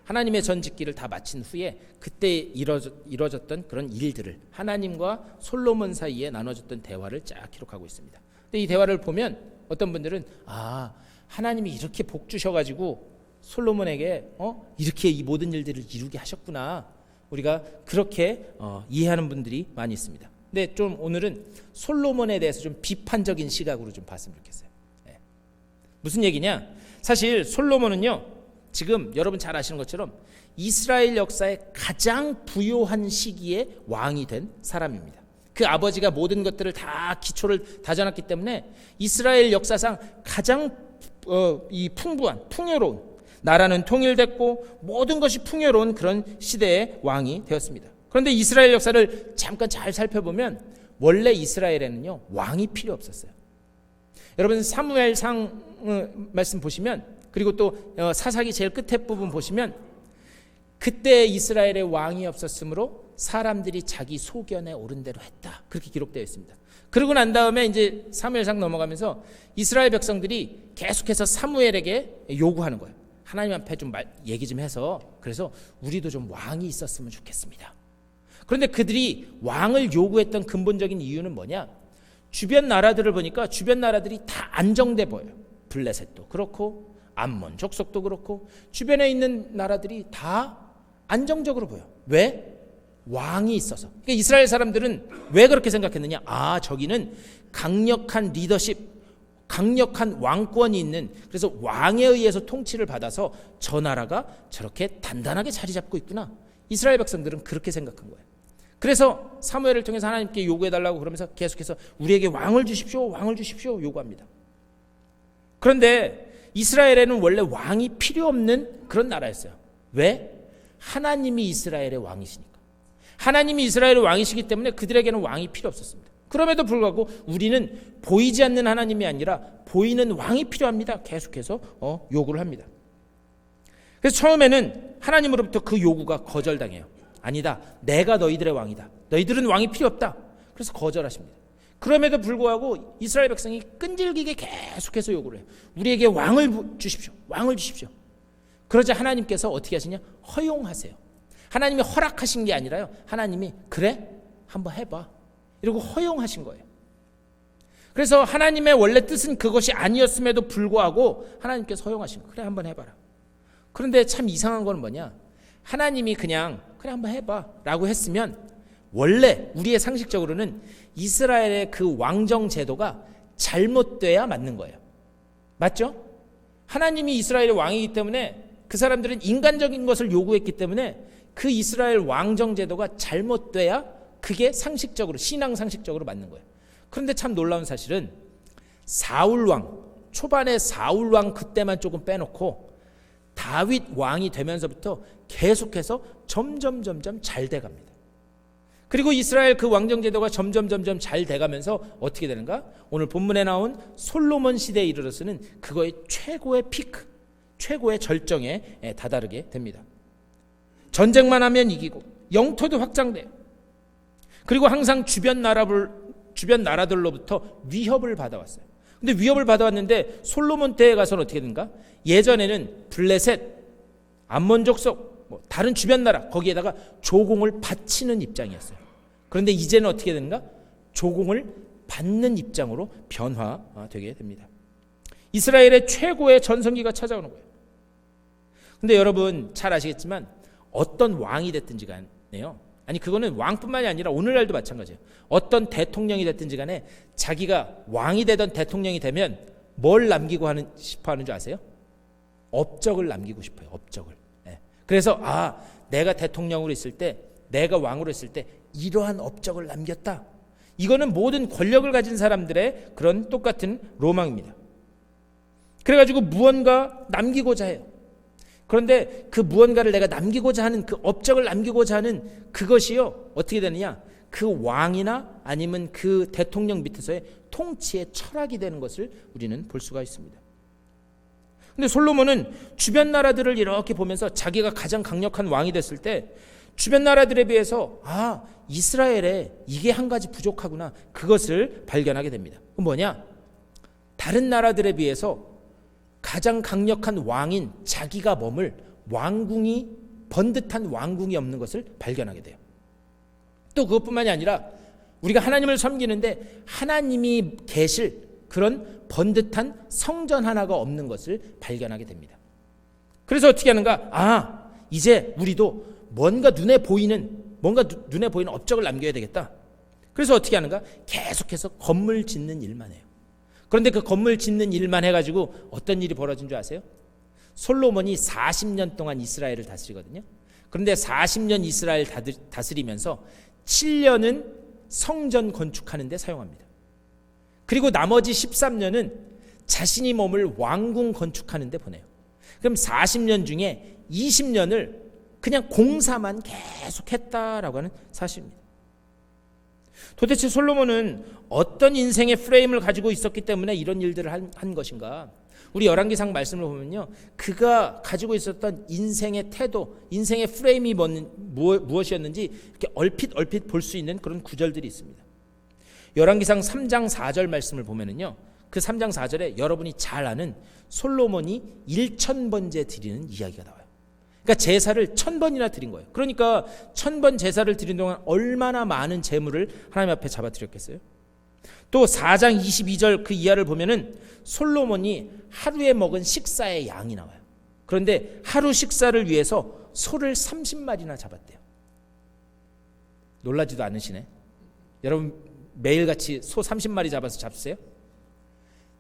하나님의 전직기를 다 마친 후에 그때 이루어졌던 그런 일들을 하나님과 솔로몬 사이에 나눠졌던 대화를 쫙 기록하고 있습니다. 근데 이 대화를 보면 어떤 분들은 하나님이 이렇게 복 주셔가지고 솔로몬에게 이렇게 이 모든 일들을 이루게 하셨구나, 우리가 그렇게 이해하는 분들이 많이 있습니다. 근데 좀 오늘은 솔로몬에 대해서 좀 비판적인 시각으로 좀 봤으면 좋겠어요. 무슨 얘기냐? 사실 솔로몬은요, 지금 여러분 잘 아시는 것처럼 이스라엘 역사의 가장 부요한 시기에 왕이 된 사람입니다. 그 아버지가 모든 것들을 다 기초를 다져놨기 때문에 이스라엘 역사상 가장 풍부한, 풍요로운, 나라는 통일됐고 모든 것이 풍요로운 그런 시대의 왕이 되었습니다. 그런데 이스라엘 역사를 잠깐 잘 살펴보면 원래 이스라엘에는요 왕이 필요 없었어요. 여러분 사무엘상 말씀 보시면, 그리고 또 사사기 제일 끝에 부분 보시면 그때 이스라엘에 왕이 없었으므로 사람들이 자기 소견에 옳은 대로 했다, 그렇게 기록되어 있습니다. 그러고 난 다음에 이제 사무엘상 넘어가면서 이스라엘 백성들이 계속해서 사무엘에게 요구하는 거예요. 하나님 앞에 좀 얘기 좀 해서 그래서 우리도 좀 왕이 있었으면 좋겠습니다. 그런데 그들이 왕을 요구했던 근본적인 이유는 뭐냐? 주변 나라들을 보니까 주변 나라들이 다 안정돼 보여요. 블레셋도 그렇고 암몬 족속도 그렇고 주변에 있는 나라들이 다 안정적으로 보여. 왜? 왕이 있어서. 그러니까 이스라엘 사람들은 왜 그렇게 생각했느냐? 저기는 강력한 리더십, 강력한 왕권이 있는, 그래서 왕에 의해서 통치를 받아서 저 나라가 저렇게 단단하게 자리 잡고 있구나. 이스라엘 백성들은 그렇게 생각한 거예요. 그래서 사무엘을 통해서 하나님께 요구해달라고 그러면서 계속해서 우리에게 왕을 주십시오, 왕을 주십시오 요구합니다. 그런데 이스라엘에는 원래 왕이 필요 없는 그런 나라였어요. 왜? 하나님이 이스라엘의 왕이시니까. 하나님이 이스라엘의 왕이시기 때문에 그들에게는 왕이 필요 없었습니다. 그럼에도 불구하고 우리는 보이지 않는 하나님이 아니라 보이는 왕이 필요합니다, 계속해서 요구를 합니다. 그래서 처음에는 하나님으로부터 그 요구가 거절당해요. 아니다, 내가 너희들의 왕이다, 너희들은 왕이 필요 없다. 그래서 거절하십니다. 그럼에도 불구하고 이스라엘 백성이 끈질기게 계속해서 요구를 해요. 우리에게 왕을 주십시오, 왕을 주십시오. 그러자 하나님께서 어떻게 하시냐? 허용하세요. 하나님이 허락하신 게 아니라요, 하나님이 그래? 한번 해봐, 이러고 허용하신 거예요. 그래서 하나님의 원래 뜻은 그것이 아니었음에도 불구하고 하나님께서 허용하신 거예요. 그래, 한번 해봐라. 그런데 참 이상한 건 뭐냐? 하나님이 그냥 그래 한번 해봐 라고 했으면 원래 우리의 상식적으로는 이스라엘의 그 왕정 제도가 잘못돼야 맞는 거예요. 맞죠? 하나님이 이스라엘의 왕이기 때문에 그 사람들은 인간적인 것을 요구했기 때문에 그 이스라엘 왕정 제도가 잘못돼야 그게 상식적으로, 신앙 상식적으로 맞는 거예요. 그런데 참 놀라운 사실은 사울 왕, 초반에 사울 왕 그때만 조금 빼놓고 다윗 왕이 되면서부터 계속해서 점점 잘 돼갑니다. 그리고 이스라엘 그 왕정 제도가 점점 잘 돼가면서 어떻게 되는가? 오늘 본문에 나온 솔로몬 시대에 이르러서는 그거의 최고의 피크, 최고의 절정에 다다르게 됩니다. 전쟁만 하면 이기고 영토도 확장돼요. 그리고 항상 주변 나라들로부터 위협을 받아왔어요. 근데 위협을 받아왔는데 솔로몬 때에 가서는 어떻게 된가? 예전에는 블레셋, 암몬 족속, 다른 주변 나라 거기에다가 조공을 바치는 입장이었어요. 그런데 이제는 어떻게 되는가? 조공을 받는 입장으로 변화되게 됩니다. 이스라엘의 최고의 전성기가 찾아오는 거예요. 근데 여러분 잘 아시겠지만 어떤 왕이 됐든지 간에요. 아니 그거는 왕뿐만이 아니라 오늘날도 마찬가지예요. 어떤 대통령이 됐든지 간에 자기가 왕이 되던 대통령이 되면 뭘 남기고 싶어 하는 줄 아세요? 업적을 남기고 싶어요. 업적을. 그래서 내가 대통령으로 있을 때, 내가 왕으로 있을 때 이러한 업적을 남겼다. 이거는 모든 권력을 가진 사람들의 그런 똑같은 로망입니다. 그래가지고 무언가 남기고자 해요. 그런데 그 무언가를 내가 남기고자 하는 그 업적을 남기고자 하는 그것이요 어떻게 되느냐? 그 왕이나 아니면 그 대통령 밑에서의 통치의 철학이 되는 것을 우리는 볼 수가 있습니다. 근데 솔로몬은 주변 나라들을 이렇게 보면서 자기가 가장 강력한 왕이 됐을 때 주변 나라들에 비해서 이스라엘에 이게 한 가지 부족하구나, 그것을 발견하게 됩니다. 그건 뭐냐? 다른 나라들에 비해서 가장 강력한 왕인 자기가 머물 왕궁이, 번듯한 왕궁이 없는 것을 발견하게 돼요. 또 그것뿐만이 아니라 우리가 하나님을 섬기는데 하나님이 계실 그런 번듯한 성전 하나가 없는 것을 발견하게 됩니다. 그래서 어떻게 하는가? 이제 우리도 뭔가 눈에 보이는 업적을 남겨야 되겠다. 그래서 어떻게 하는가? 계속해서 건물 짓는 일만 해요. 그런데 그 건물 짓는 일만 해가지고 어떤 일이 벌어진 줄 아세요? 솔로몬이 40년 동안 이스라엘을 다스리거든요. 그런데 40년 이스라엘 다스리면서 7년은 성전 건축하는 데 사용합니다. 그리고 나머지 13년은 자신이 머물 왕궁 건축하는 데 보내요. 그럼 40년 중에 20년을 그냥 공사만 계속했다라고 하는 사실입니다. 도대체 솔로몬은 어떤 인생의 프레임을 가지고 있었기 때문에 이런 일들을 한 것인가? 우리 열왕기상 말씀을 보면요, 그가 가지고 있었던 인생의 태도, 인생의 프레임이 무엇이었는지 이렇게 얼핏 볼 수 있는 그런 구절들이 있습니다. 열왕기상 3장 4절 말씀을 보면은요, 그 3장 4절에 여러분이 잘 아는 솔로몬이 1000번째 드리는 이야기가 나와요. 그러니까 제사를 1000번이나 드린 거예요. 그러니까 1000번 제사를 드린 동안 얼마나 많은 제물을 하나님 앞에 잡아드렸겠어요? 또 4장 22절 그 이하를 보면은 솔로몬이 하루에 먹은 식사의 양이 나와요. 그런데 하루 식사를 위해서 소를 30마리나 잡았대요. 놀라지도 않으시네. 여러분 매일같이 소 30마리 잡아서 잡으세요?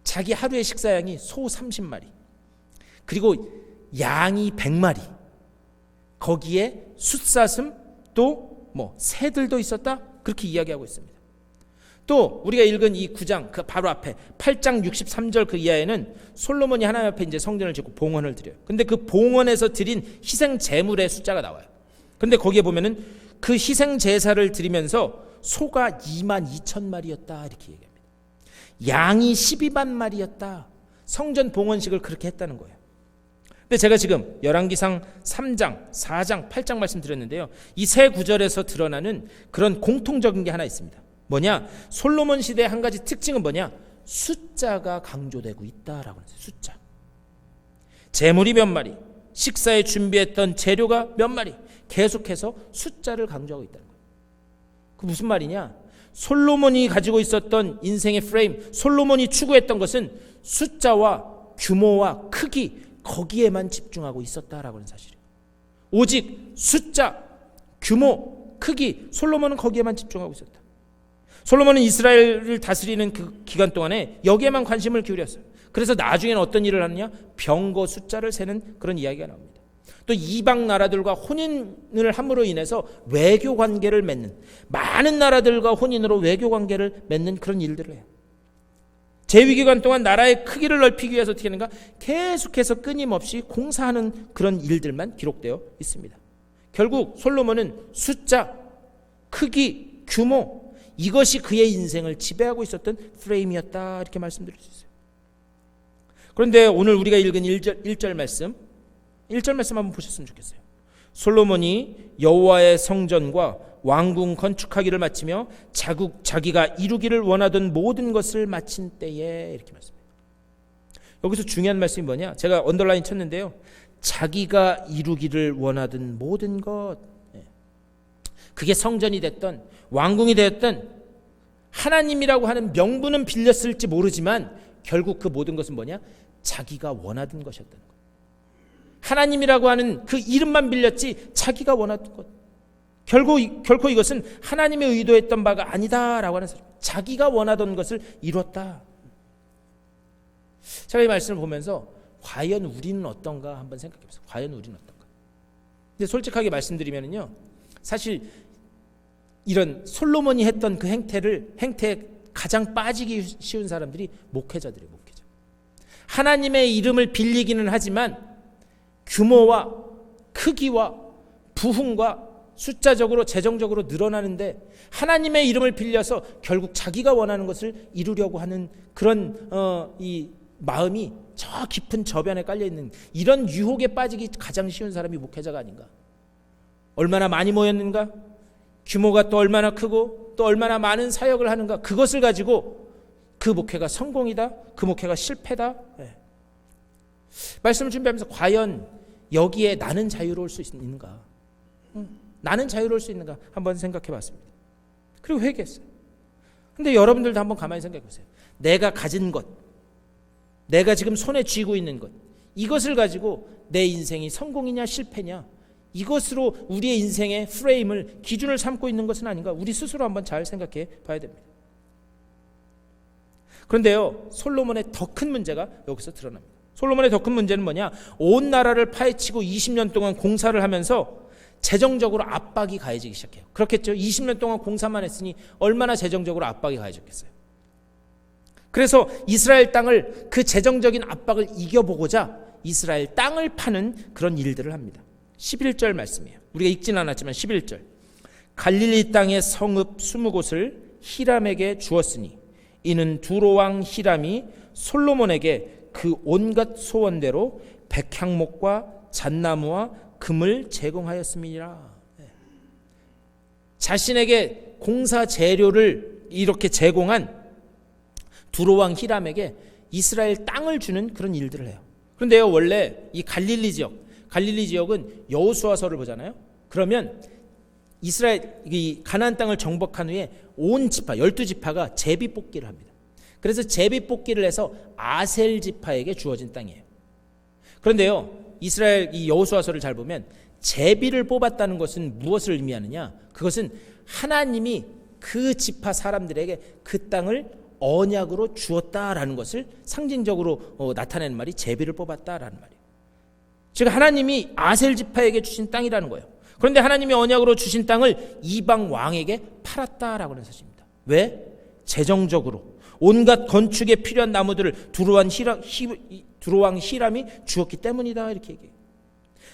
자기 하루의 식사양이 소 30마리, 그리고 양이 100마리, 거기에 숫사슴 또 새들도 있었다, 그렇게 이야기하고 있습니다. 또 우리가 읽은 이 9장 그 바로 앞에 8장 63절 그 이하에는 솔로몬이 하나님 앞에 이제 성전을 짓고 봉헌을 드려요. 근데 그 봉헌에서 드린 희생 제물의 숫자가 나와요. 근데 거기에 보면은 그 희생 제사를 드리면서 소가 22,000마리였다 이렇게 얘기합니다. 양이 12만 마리였다. 성전 봉헌식을 그렇게 했다는 거예요. 근데 제가 지금 열왕기상 3장, 4장, 8장 말씀드렸는데요, 이 세 구절에서 드러나는 그런 공통적인 게 하나 있습니다. 뭐냐? 솔로몬 시대의 한 가지 특징은 뭐냐? 숫자가 강조되고 있다라고 하는 숫자. 제물이 몇 마리, 식사에 준비했던 재료가 몇 마리, 계속해서 숫자를 강조하고 있다는 거예요. 그 무슨 말이냐? 솔로몬이 가지고 있었던 인생의 프레임, 솔로몬이 추구했던 것은 숫자와 규모와 크기, 거기에만 집중하고 있었다라고 하는 사실이에요. 오직 숫자, 규모, 크기, 솔로몬은 거기에만 집중하고 있었다. 솔로몬은 이스라엘을 다스리는 그 기간 동안에 여기에만 관심을 기울였어요. 그래서 나중에는 어떤 일을 하느냐? 병거 숫자를 세는 그런 이야기가 나옵니다. 또 이방 나라들과 혼인을 함으로 인해서 외교 관계를 맺는, 많은 나라들과 혼인으로 외교 관계를 맺는 그런 일들을 해요. 재위기간 동안 나라의 크기를 넓히기 위해서 어떻게 하는가? 계속해서 끊임없이 공사하는 그런 일들만 기록되어 있습니다. 결국 솔로몬은 숫자, 크기, 규모, 이것이 그의 인생을 지배하고 있었던 프레임이었다, 이렇게 말씀드릴 수 있어요. 그런데 오늘 우리가 읽은 1절 말씀 한번 보셨으면 좋겠어요. 솔로몬이 여호와의 성전과 왕궁 건축하기를 마치며 자기가 이루기를 원하던 모든 것을 마친 때에, 이렇게 말씀해요. 여기서 중요한 말씀이 뭐냐? 제가 언더라인 쳤는데요. 자기가 이루기를 원하던 모든 것, 그게 성전이 됐던 왕궁이 되었던 하나님이라고 하는 명분은 빌렸을지 모르지만 결국 그 모든 것은 뭐냐? 자기가 원하던 것이었다는 거예요. 하나님이라고 하는 그 이름만 빌렸지 자기가 원하던 것, 결코 이것은 하나님의 의도했던 바가 아니다라고 하는 사람, 자기가 원하던 것을 이뤘다. 제가 이 말씀을 보면서 과연 우리는 어떤가 한번 생각해 보세요. 과연 우리는 어떤가? 근데 솔직하게 말씀드리면요, 사실 이런 솔로몬이 했던 그 행태에 가장 빠지기 쉬운 사람들이 목회자들이에요. 목회자. 하나님의 이름을 빌리기는 하지만 규모와 크기와 부흥과 숫자적으로 재정적으로 늘어나는데 하나님의 이름을 빌려서 결국 자기가 원하는 것을 이루려고 하는 그런 이 마음이 저 깊은 저변에 깔려 있는 이런 유혹에 빠지기 가장 쉬운 사람이 목회자가 아닌가. 얼마나 많이 모였는가, 규모가 또 얼마나 크고 또 얼마나 많은 사역을 하는가, 그것을 가지고 그 목회가 성공이다, 그 목회가 실패다. 말씀을 준비하면서 과연 여기에 나는 자유로울 수 있는가, 나는 자유로울 수 있는가 한번 생각해 봤습니다. 그리고 회개했어요. 근데 여러분들도 한번 가만히 생각해 보세요. 내가 가진 것, 내가 지금 손에 쥐고 있는 것, 이것을 가지고 내 인생이 성공이냐 실패냐, 이것으로 우리의 인생의 프레임을, 기준을 삼고 있는 것은 아닌가, 우리 스스로 한번 잘 생각해 봐야 됩니다. 그런데요, 솔로몬의 더 큰 문제가 여기서 드러납니다. 솔로몬의 더 큰 문제는 뭐냐? 온 나라를 파헤치고 20년 동안 공사를 하면서 재정적으로 압박이 가해지기 시작해요. 그렇겠죠? 20년 동안 공사만 했으니 얼마나 재정적으로 압박이 가해졌겠어요. 그래서 이스라엘 땅을, 그 재정적인 압박을 이겨보고자 이스라엘 땅을 파는 그런 일들을 합니다. 11절 말씀이에요. 우리가 읽진 않았지만 11절. 갈릴리 땅의 성읍 20곳을 히람에게 주었으니 이는 두로왕 히람이 솔로몬에게 그 온갖 소원대로 백향목과 잣나무와 금을 제공하였음이니라. 자신에게 공사 재료를 이렇게 제공한 두로왕 히람에게 이스라엘 땅을 주는 그런 일들을 해요. 그런데요, 원래 이 갈릴리 지역은 여호수아서를 보잖아요. 그러면 이스라엘 이 가나안 땅을 정복한 후에 온 지파 12지파가 제비 뽑기를 합니다. 그래서 제비 뽑기를 해서 아셀 지파에게 주어진 땅이에요. 그런데요, 이스라엘 이 여호수아서를 잘 보면 제비를 뽑았다는 것은 무엇을 의미하느냐? 그것은 하나님이 그 지파 사람들에게 그 땅을 언약으로 주었다라는 것을 상징적으로 나타내는 말이 제비를 뽑았다라는 말이에요. 즉 하나님이 아셀 지파에게 주신 땅이라는 거예요. 그런데 하나님이 언약으로 주신 땅을 이방 왕에게 팔았다라고 하는 사실입니다. 왜? 재정적으로 온갖 건축에 필요한 나무들을 두로왕 히람이 주었기 때문이다, 이렇게 얘기해요.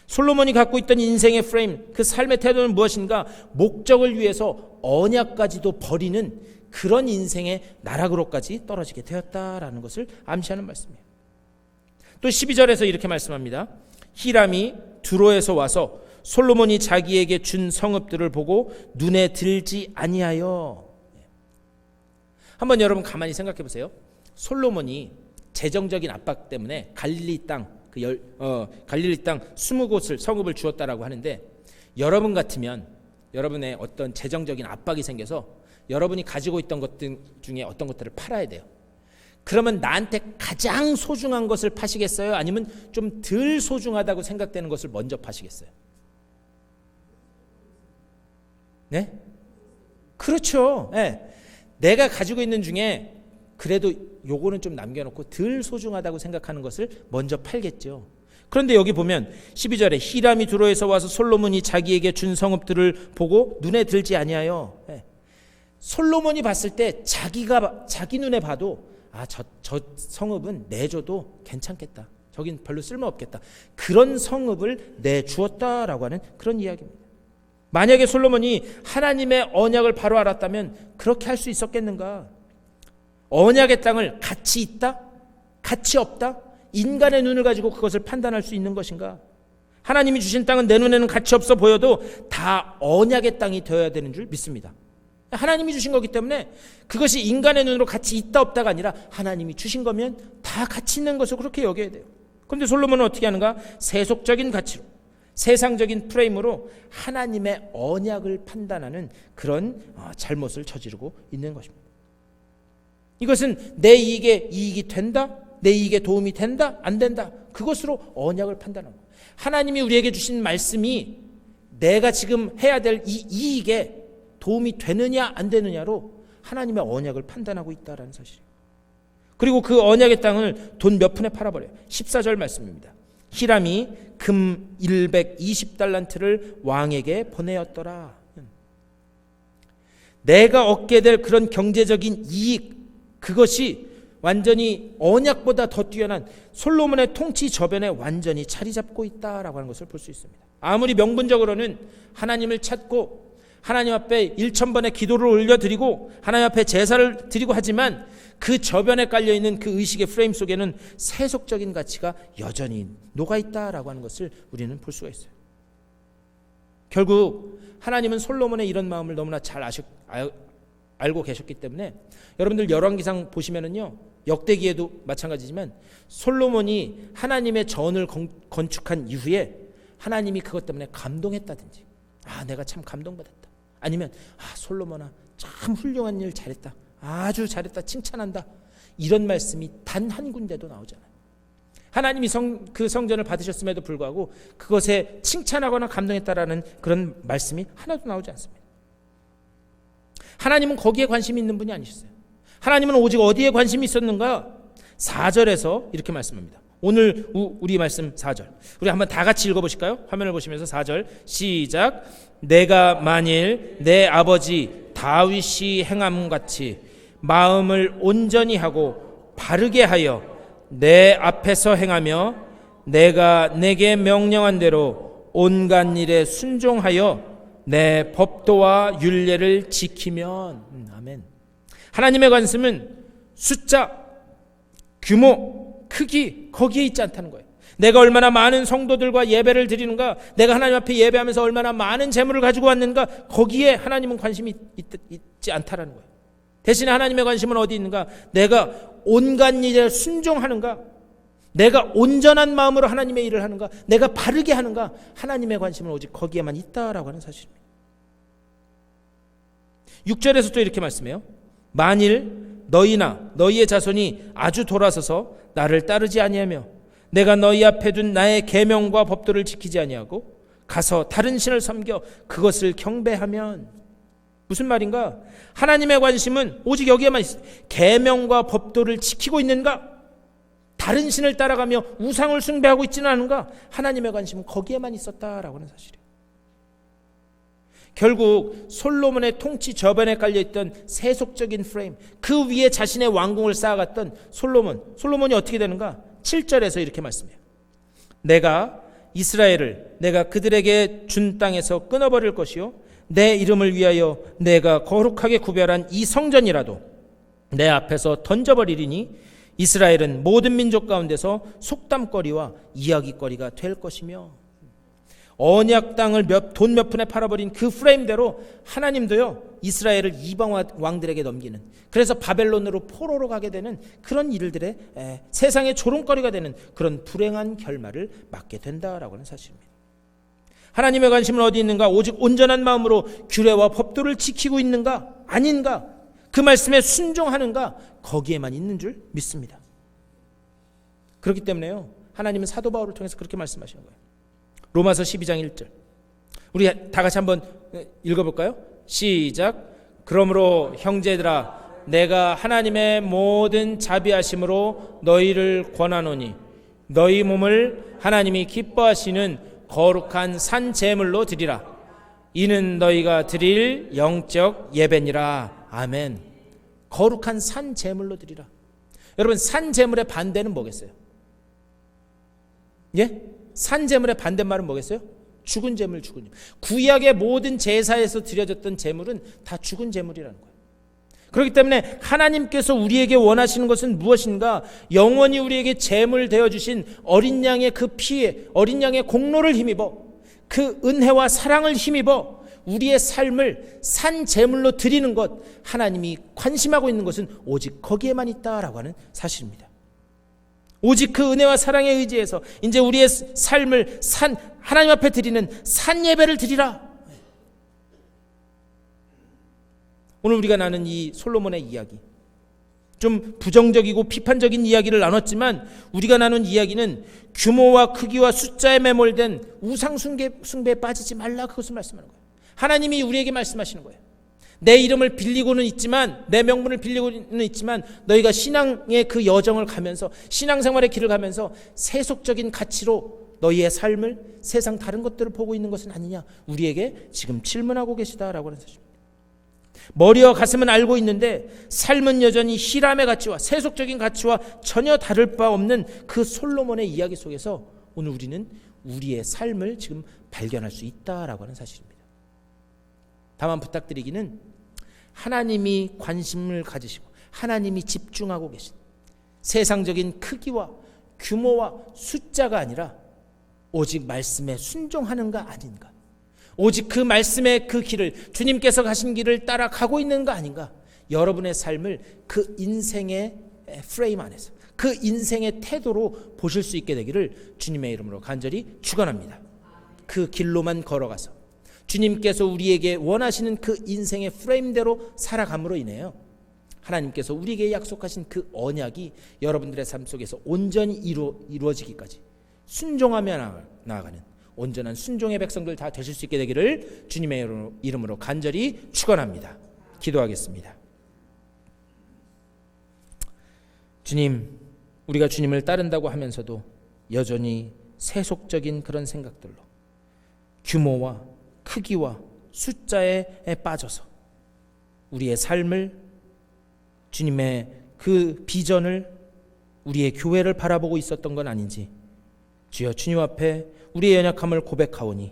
솔로몬이 갖고 있던 인생의 프레임, 그 삶의 태도는 무엇인가? 목적을 위해서 언약까지도 버리는 그런 인생의 나락으로까지 떨어지게 되었다라는 것을 암시하는 말씀이에요. 또 12절에서 이렇게 말씀합니다. 히람이 두로에서 와서 솔로몬이 자기에게 준 성읍들을 보고 눈에 들지 아니하여. 한번 여러분 가만히 생각해 보세요. 솔로몬이 재정적인 압박 때문에 갈릴리 땅 20곳을 성읍을 주었다라고 하는데, 여러분 같으면 여러분의 어떤 재정적인 압박이 생겨서 여러분이 가지고 있던 것들 중에 어떤 것들을 팔아야 돼요. 그러면 나한테 가장 소중한 것을 파시겠어요? 아니면 좀 덜 소중하다고 생각되는 것을 먼저 파시겠어요? 네? 그렇죠. 네. 내가 가지고 있는 중에 그래도 요거는 좀 남겨놓고 덜 소중하다고 생각하는 것을 먼저 팔겠죠. 그런데 여기 보면 12절에 히람이 두로에서 와서 솔로몬이 자기에게 준 성읍들을 보고 눈에 들지 아니하여. 솔로몬이 봤을 때 자기 눈에 봐도 저 성읍은 내줘도 괜찮겠다, 저긴 별로 쓸모없겠다, 그런 성읍을 내주었다라고 하는 그런 이야기입니다. 만약에 솔로몬이 하나님의 언약을 바로 알았다면 그렇게 할 수 있었겠는가? 언약의 땅을 가치 있다? 가치 없다? 인간의 눈을 가지고 그것을 판단할 수 있는 것인가? 하나님이 주신 땅은 내 눈에는 가치 없어 보여도 다 언약의 땅이 되어야 되는 줄 믿습니다. 하나님이 주신 거기 때문에 그것이 인간의 눈으로 가치 있다 없다가 아니라 하나님이 주신 거면 다 가치 있는 것으로 그렇게 여겨야 돼요. 그런데 솔로몬은 어떻게 하는가? 세속적인 가치로, 세상적인 프레임으로 하나님의 언약을 판단하는 그런 잘못을 저지르고 있는 것입니다. 이것은 내 이익에 이익이 된다, 내 이익에 도움이 된다, 안 된다, 그것으로 언약을 판단하는 거예요. 하나님이 우리에게 주신 말씀이 내가 지금 해야 될 이 이익에 도움이 되느냐 안 되느냐로 하나님의 언약을 판단하고 있다는 사실이에요. 그리고 그 언약의 땅을 돈 몇 푼에 팔아버려요. 14절 말씀입니다. 히람이 금 120달란트를 왕에게 보내었더라. 내가 얻게 될 그런 경제적인 이익, 그것이 완전히 언약보다 더 뛰어난 솔로몬의 통치 저변에 완전히 자리 잡고 있다라고 하는 것을 볼 수 있습니다. 아무리 명분적으로는 하나님을 찾고 하나님 앞에 1000번의 기도를 올려드리고 하나님 앞에 제사를 드리고 하지만 그 저변에 깔려있는 그 의식의 프레임 속에는 세속적인 가치가 여전히 녹아있다라고 하는 것을 우리는 볼 수가 있어요. 결국 하나님은 솔로몬의 이런 마음을 너무나 잘 알고 계셨기 때문에 여러분들 열왕기상 보시면은요, 역대기에도 마찬가지지만 솔로몬이 하나님의 전을 건축한 이후에 하나님이 그것 때문에 감동했다든지, 내가 참 감동받았다, 아니면 솔로몬아 참 훌륭한 일 잘했다, 아주 잘했다, 칭찬한다, 이런 말씀이 단 한 군데도 나오잖아요. 하나님이 그 성전을 받으셨음에도 불구하고 그것에 칭찬하거나 감동했다라는 그런 말씀이 하나도 나오지 않습니다. 하나님은 거기에 관심이 있는 분이 아니셨어요. 하나님은 오직 어디에 관심이 있었는가? 4절에서 이렇게 말씀합니다. 오늘 우리 말씀 4절, 우리 한번 다 같이 읽어보실까요? 화면을 보시면서 4절 시작. 내가 만일 내 아버지 다윗이 행함같이 마음을 온전히 하고 바르게 하여 내 앞에서 행하며 내가 내게 명령한 대로 온갖 일에 순종하여 내 법도와 율례를 지키면. 아멘. 하나님의 관심은 숫자, 규모, 크기, 거기에 있지 않다는 거예요. 내가 얼마나 많은 성도들과 예배를 드리는가, 내가 하나님 앞에 예배하면서 얼마나 많은 재물을 가지고 왔는가, 거기에 하나님은 관심이 있지 않다라는 거예요. 대신에 하나님의 관심은 어디 있는가? 내가 온갖 일에 순종하는가, 내가 온전한 마음으로 하나님의 일을 하는가, 내가 바르게 하는가, 하나님의 관심은 오직 거기에만 있다라고 하는 사실입니다. 6절에서 또 이렇게 말씀해요. 만일 너희나 너희의 자손이 아주 돌아서서 나를 따르지 아니하며 내가 너희 앞에 둔 나의 계명과 법도를 지키지 아니하고 가서 다른 신을 섬겨 그것을 경배하면. 무슨 말인가? 하나님의 관심은 오직 여기에만 있어요. 계명과 법도를 지키고 있는가? 다른 신을 따라가며 우상을 숭배하고 있지는 않은가? 하나님의 관심은 거기에만 있었다라고 하는 사실이에요. 결국 솔로몬의 통치 저변에 깔려있던 세속적인 프레임, 그 위에 자신의 왕궁을 쌓아갔던 솔로몬이 어떻게 되는가? 7절에서 이렇게 말씀해요. 내가 이스라엘을 내가 그들에게 준 땅에서 끊어버릴 것이요 내 이름을 위하여 내가 거룩하게 구별한 이 성전이라도 내 앞에서 던져버리리니 이스라엘은 모든 민족 가운데서 속담거리와 이야기거리가 될 것이며. 언약 땅을 돈 몇 푼에 팔아버린 그 프레임대로 하나님도요 이스라엘을 이방 왕들에게 넘기는, 그래서 바벨론으로 포로로 가게 되는 그런 일들의 세상의 조롱거리가 되는 그런 불행한 결말을 맞게 된다라고 하는 사실입니다. 하나님의 관심은 어디 있는가? 오직 온전한 마음으로 규례와 법도를 지키고 있는가 아닌가, 그 말씀에 순종하는가, 거기에만 있는 줄 믿습니다. 그렇기 때문에요 하나님은 사도 바울을 통해서 그렇게 말씀하시는 거예요. 로마서 12장 1절, 우리 다 같이 한번 읽어볼까요? 시작. 그러므로 형제들아 내가 하나님의 모든 자비하심으로 너희를 권하노니 너희 몸을 하나님이 기뻐하시는 거룩한 산 제물로 드리라. 이는 너희가 드릴 영적 예배니라. 아멘. 거룩한 산 제물로 드리라. 여러분, 산 제물의 반대는 뭐겠어요? 예? 산 제물의 반대말은 뭐겠어요? 죽은 제물, 죽은 제물. 구약의 모든 제사에서 드려졌던 제물은 다 죽은 제물이라는 거예요. 그렇기 때문에 하나님께서 우리에게 원하시는 것은 무엇인가? 영원히 우리에게 제물 되어주신 어린 양의 그 피에, 어린 양의 공로를 힘입어, 그 은혜와 사랑을 힘입어 우리의 삶을 산 제물로 드리는 것, 하나님이 관심하고 있는 것은 오직 거기에만 있다라고 하는 사실입니다. 오직 그 은혜와 사랑에 의지해서 이제 우리의 삶을 하나님 앞에 드리는 산 예배를 드리라. 오늘 우리가 나눈 이 솔로몬의 이야기, 좀 부정적이고 비판적인 이야기를 나눴지만 우리가 나눈 이야기는 규모와 크기와 숫자에 매몰된 우상 숭배에 빠지지 말라, 그것을 말씀하는 거예요. 하나님이 우리에게 말씀하시는 거예요. 내 이름을 빌리고는 있지만, 내 명분을 빌리고는 있지만 너희가 신앙의 그 여정을 가면서, 신앙생활의 길을 가면서 세속적인 가치로 너희의 삶을, 세상 다른 것들을 보고 있는 것은 아니냐, 우리에게 지금 질문하고 계시다라고 하는 사실입니다. 머리와 가슴은 알고 있는데 삶은 여전히 히람의 가치와 세속적인 가치와 전혀 다를 바 없는 그 솔로몬의 이야기 속에서 오늘 우리는 우리의 삶을 지금 발견할 수 있다라고 하는 사실입니다. 다만 부탁드리기는, 하나님이 관심을 가지시고 하나님이 집중하고 계신 세상적인 크기와 규모와 숫자가 아니라 오직 말씀에 순종하는가 아닌가, 오직 그 말씀의 그 길을, 주님께서 가신 길을 따라가고 있는가 아닌가, 여러분의 삶을 그 인생의 프레임 안에서, 그 인생의 태도로 보실 수 있게 되기를 주님의 이름으로 간절히 축원합니다. 그 길로만 걸어가서 주님께서 우리에게 원하시는 그 인생의 프레임대로 살아감으로 인해요, 하나님께서 우리에게 약속하신 그 언약이 여러분들의 삶 속에서 온전히 이루어지기까지 순종하며 나아가는 온전한 순종의 백성들 다 되실 수 있게 되기를 주님의 이름으로 간절히 축원합니다. 기도하겠습니다. 주님, 우리가 주님을 따른다고 하면서도 여전히 세속적인 그런 생각들로 규모와 크기와 숫자에 빠져서 우리의 삶을, 주님의 그 비전을, 우리의 교회를 바라보고 있었던 건 아닌지, 주여 주님 앞에 우리의 연약함을 고백하오니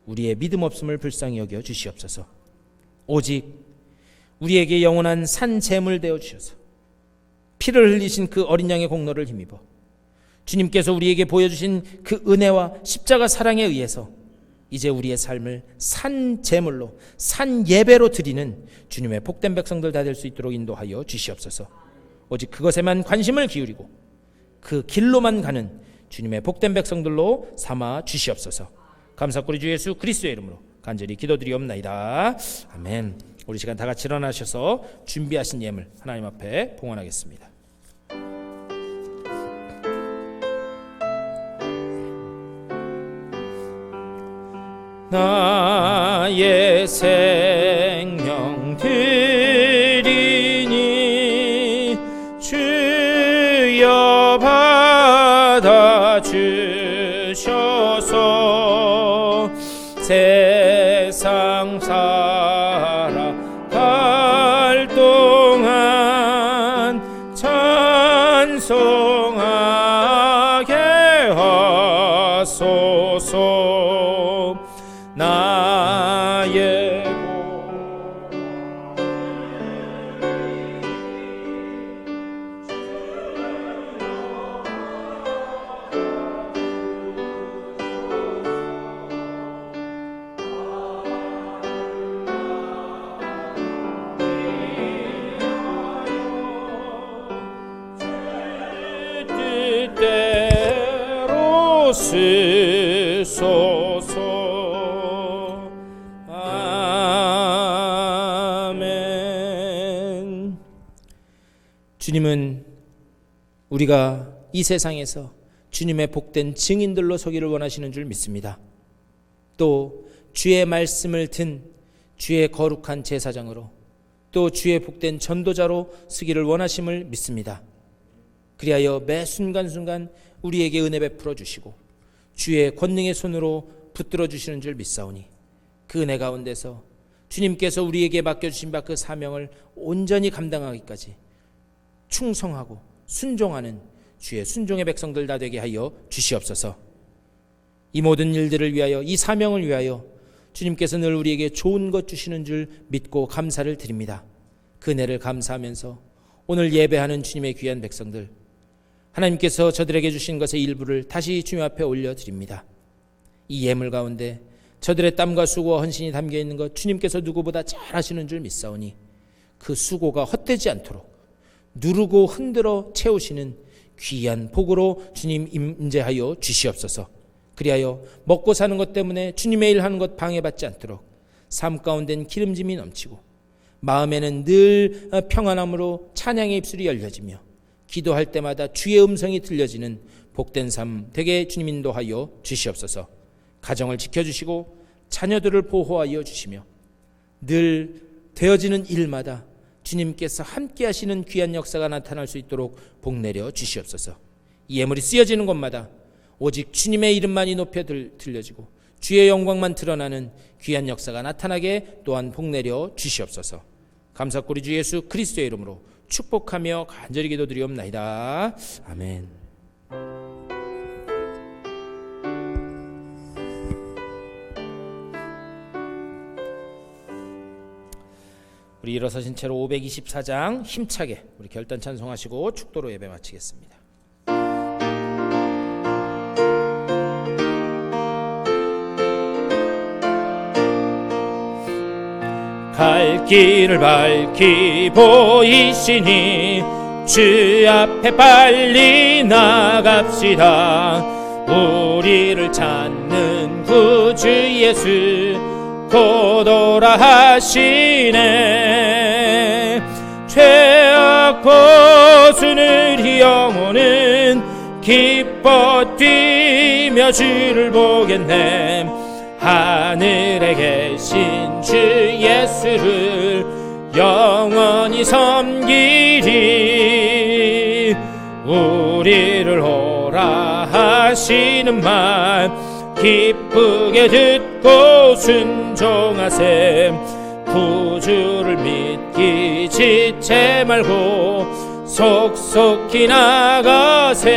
우리의 믿음 없음을 불쌍히 여겨 주시옵소서. 오직 우리에게 영원한 산 제물 되어 주셔서 피를 흘리신 그 어린 양의 공로를 힘입어 주님께서 우리에게 보여주신 그 은혜와 십자가 사랑에 의해서 이제 우리의 삶을 산 제물로, 산 예배로 드리는 주님의 복된 백성들 다 될 수 있도록 인도하여 주시옵소서. 오직 그것에만 관심을 기울이고 그 길로만 가는 주님의 복된 백성들로 삼아 주시옵소서. 감사꾸리 주 예수 그리스도의 이름으로 간절히 기도드리옵나이다. 아멘. 우리 시간 다 같이 일어나셔서 준비하신 예물 하나님 앞에 봉헌하겠습니다. 나의 생명 드리니 주여 받아 주셔서 세상 살아갈 동안 찬송하게 하소서. 나의 뜻대로 쓰소서. 아멘. 주님은 우리가 이 세상에서 주님의 복된 증인들로 서기를 원하시는 줄 믿습니다. 또 주의 말씀을 든 주의 거룩한 제사장으로, 또 주의 복된 전도자로 쓰기를 원하심을 믿습니다. 그리하여 매 순간순간 우리에게 은혜 베풀어 주시고 주의 권능의 손으로 붙들어 주시는 줄 믿사오니 그 은혜 가운데서 주님께서 우리에게 맡겨주신 바 그 사명을 온전히 감당하기까지 충성하고 순종하는 주의 순종의 백성들 다 되게 하여 주시옵소서. 이 모든 일들을 위하여, 이 사명을 위하여 주님께서 늘 우리에게 좋은 것 주시는 줄 믿고 감사를 드립니다. 그 은혜를 감사하면서 오늘 예배하는 주님의 귀한 백성들, 하나님께서 저들에게 주신 것의 일부를 다시 주님 앞에 올려드립니다. 이 예물 가운데 저들의 땀과 수고와 헌신이 담겨 있는 것 주님께서 누구보다 잘 아시는 줄 믿사오니 그 수고가 헛되지 않도록 누르고 흔들어 채우시는 귀한 복으로 주님 임재하여 주시옵소서. 그리하여 먹고 사는 것 때문에 주님의 일 하는 것 방해받지 않도록 삶 가운데는 기름짐이 넘치고 마음에는 늘 평안함으로 찬양의 입술이 열려지며 기도할 때마다 주의 음성이 들려지는 복된 삶 되게 주님 인도하여 주시옵소서. 가정을 지켜주시고 자녀들을 보호하여 주시며 늘 되어지는 일마다 주님께서 함께 하시는 귀한 역사가 나타날 수 있도록 복내려 주시옵소서. 이 예물이 쓰여지는 곳마다 오직 주님의 이름만이 높여 들려지고 주의 영광만 드러나는 귀한 역사가 나타나게 또한 복내려 주시옵소서. 감사꾸리 주 예수 그리스도의 이름으로 축복하며 간절히 기도드리옵나이다. 아멘. 우리 일어서신 채로 524장 힘차게 우리 결단 찬송하시고 축도로 예배 마치겠습니다. 갈 길을 밝히 보이시니 주 앞에 빨리 나갑시다. 우리를 찾는 구주 예수 곧 오라 하시네. 죄악 벗은 우리 영혼은 기뻐 뛰며 주를 보겠네. 하늘에 계신 주 예수를 영원히 섬기리. 우리를 오라 하시는 말 기쁘게 듣고 순종하세. 구주를 믿기 지체 말고 속속히 나가세.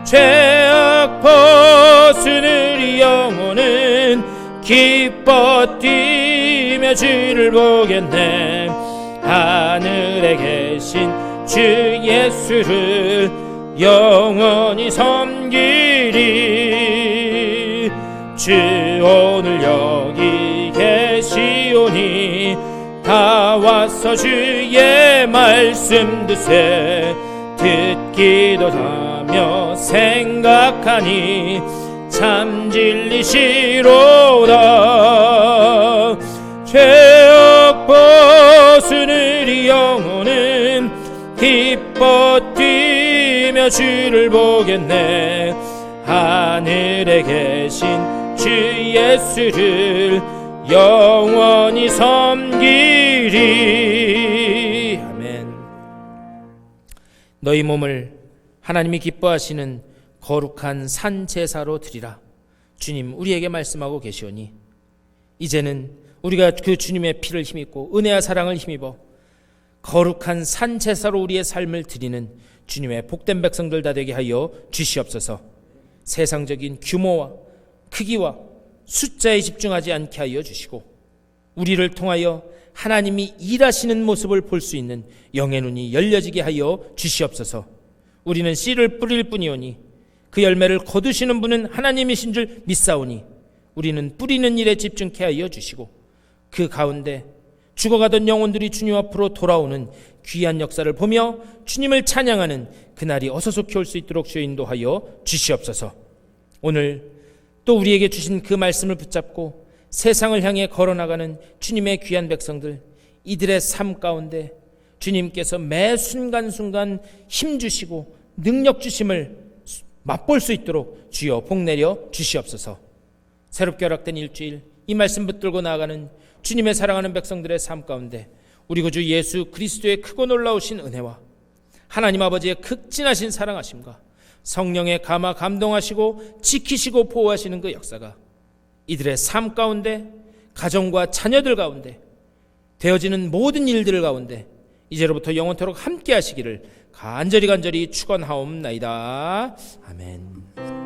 죄악 벗은 우리 영혼은 기뻐 뛰며 주를 보겠네. 하늘에 계신 주 예수를 영원히 섬기리. 주 오늘 여기 계시오니 다 와서 주의 말씀 듣세. 듣기도 하며 생각하니 참 진리시로다. 죄악 벗은 우리 영혼은 기뻐 뛰며 주를 보겠네. 하늘에 계신 주 예수를 영원히 섬기리. 아멘. 너희 몸을 하나님이 기뻐하시는 거룩한 산 제사로 드리라. 주님 우리에게 말씀하고 계시오니 이제는 우리가 그 주님의 피를 힘입고 은혜와 사랑을 힘입어 거룩한 산 제사로 우리의 삶을 드리는 주님의 복된 백성들 다 되게 하여 주시옵소서. 세상적인 규모와 크기와 숫자에 집중하지 않게 하여 주시고 우리를 통하여 하나님이 일하시는 모습을 볼 수 있는 영의 눈이 열려지게 하여 주시옵소서. 우리는 씨를 뿌릴 뿐이오니 그 열매를 거두시는 분은 하나님이신 줄 믿사오니 우리는 뿌리는 일에 집중케 하여 주시고 그 가운데 죽어가던 영혼들이 주님 앞으로 돌아오는 귀한 역사를 보며 주님을 찬양하는 그날이 어서 속히 올 수 있도록 주여 인도하여 주시옵소서. 오늘 또 우리에게 주신 그 말씀을 붙잡고 세상을 향해 걸어나가는 주님의 귀한 백성들, 이들의 삶 가운데 주님께서 매 순간순간 힘주시고 능력 주심을 맛볼 수 있도록 주여 복내려 주시옵소서. 새롭게 허락된 일주일, 이 말씀 붙들고 나아가는 주님의 사랑하는 백성들의 삶 가운데 우리 구주 예수 그리스도의 크고 놀라우신 은혜와 하나님 아버지의 극진하신 사랑하심과 성령의 감화 감동하시고 지키시고 보호하시는 그 역사가 이들의 삶 가운데, 가정과 자녀들 가운데, 되어지는 모든 일들 가운데 이제로부터 영원토록 함께 하시기를 간절히 축원하옵나이다. 아멘.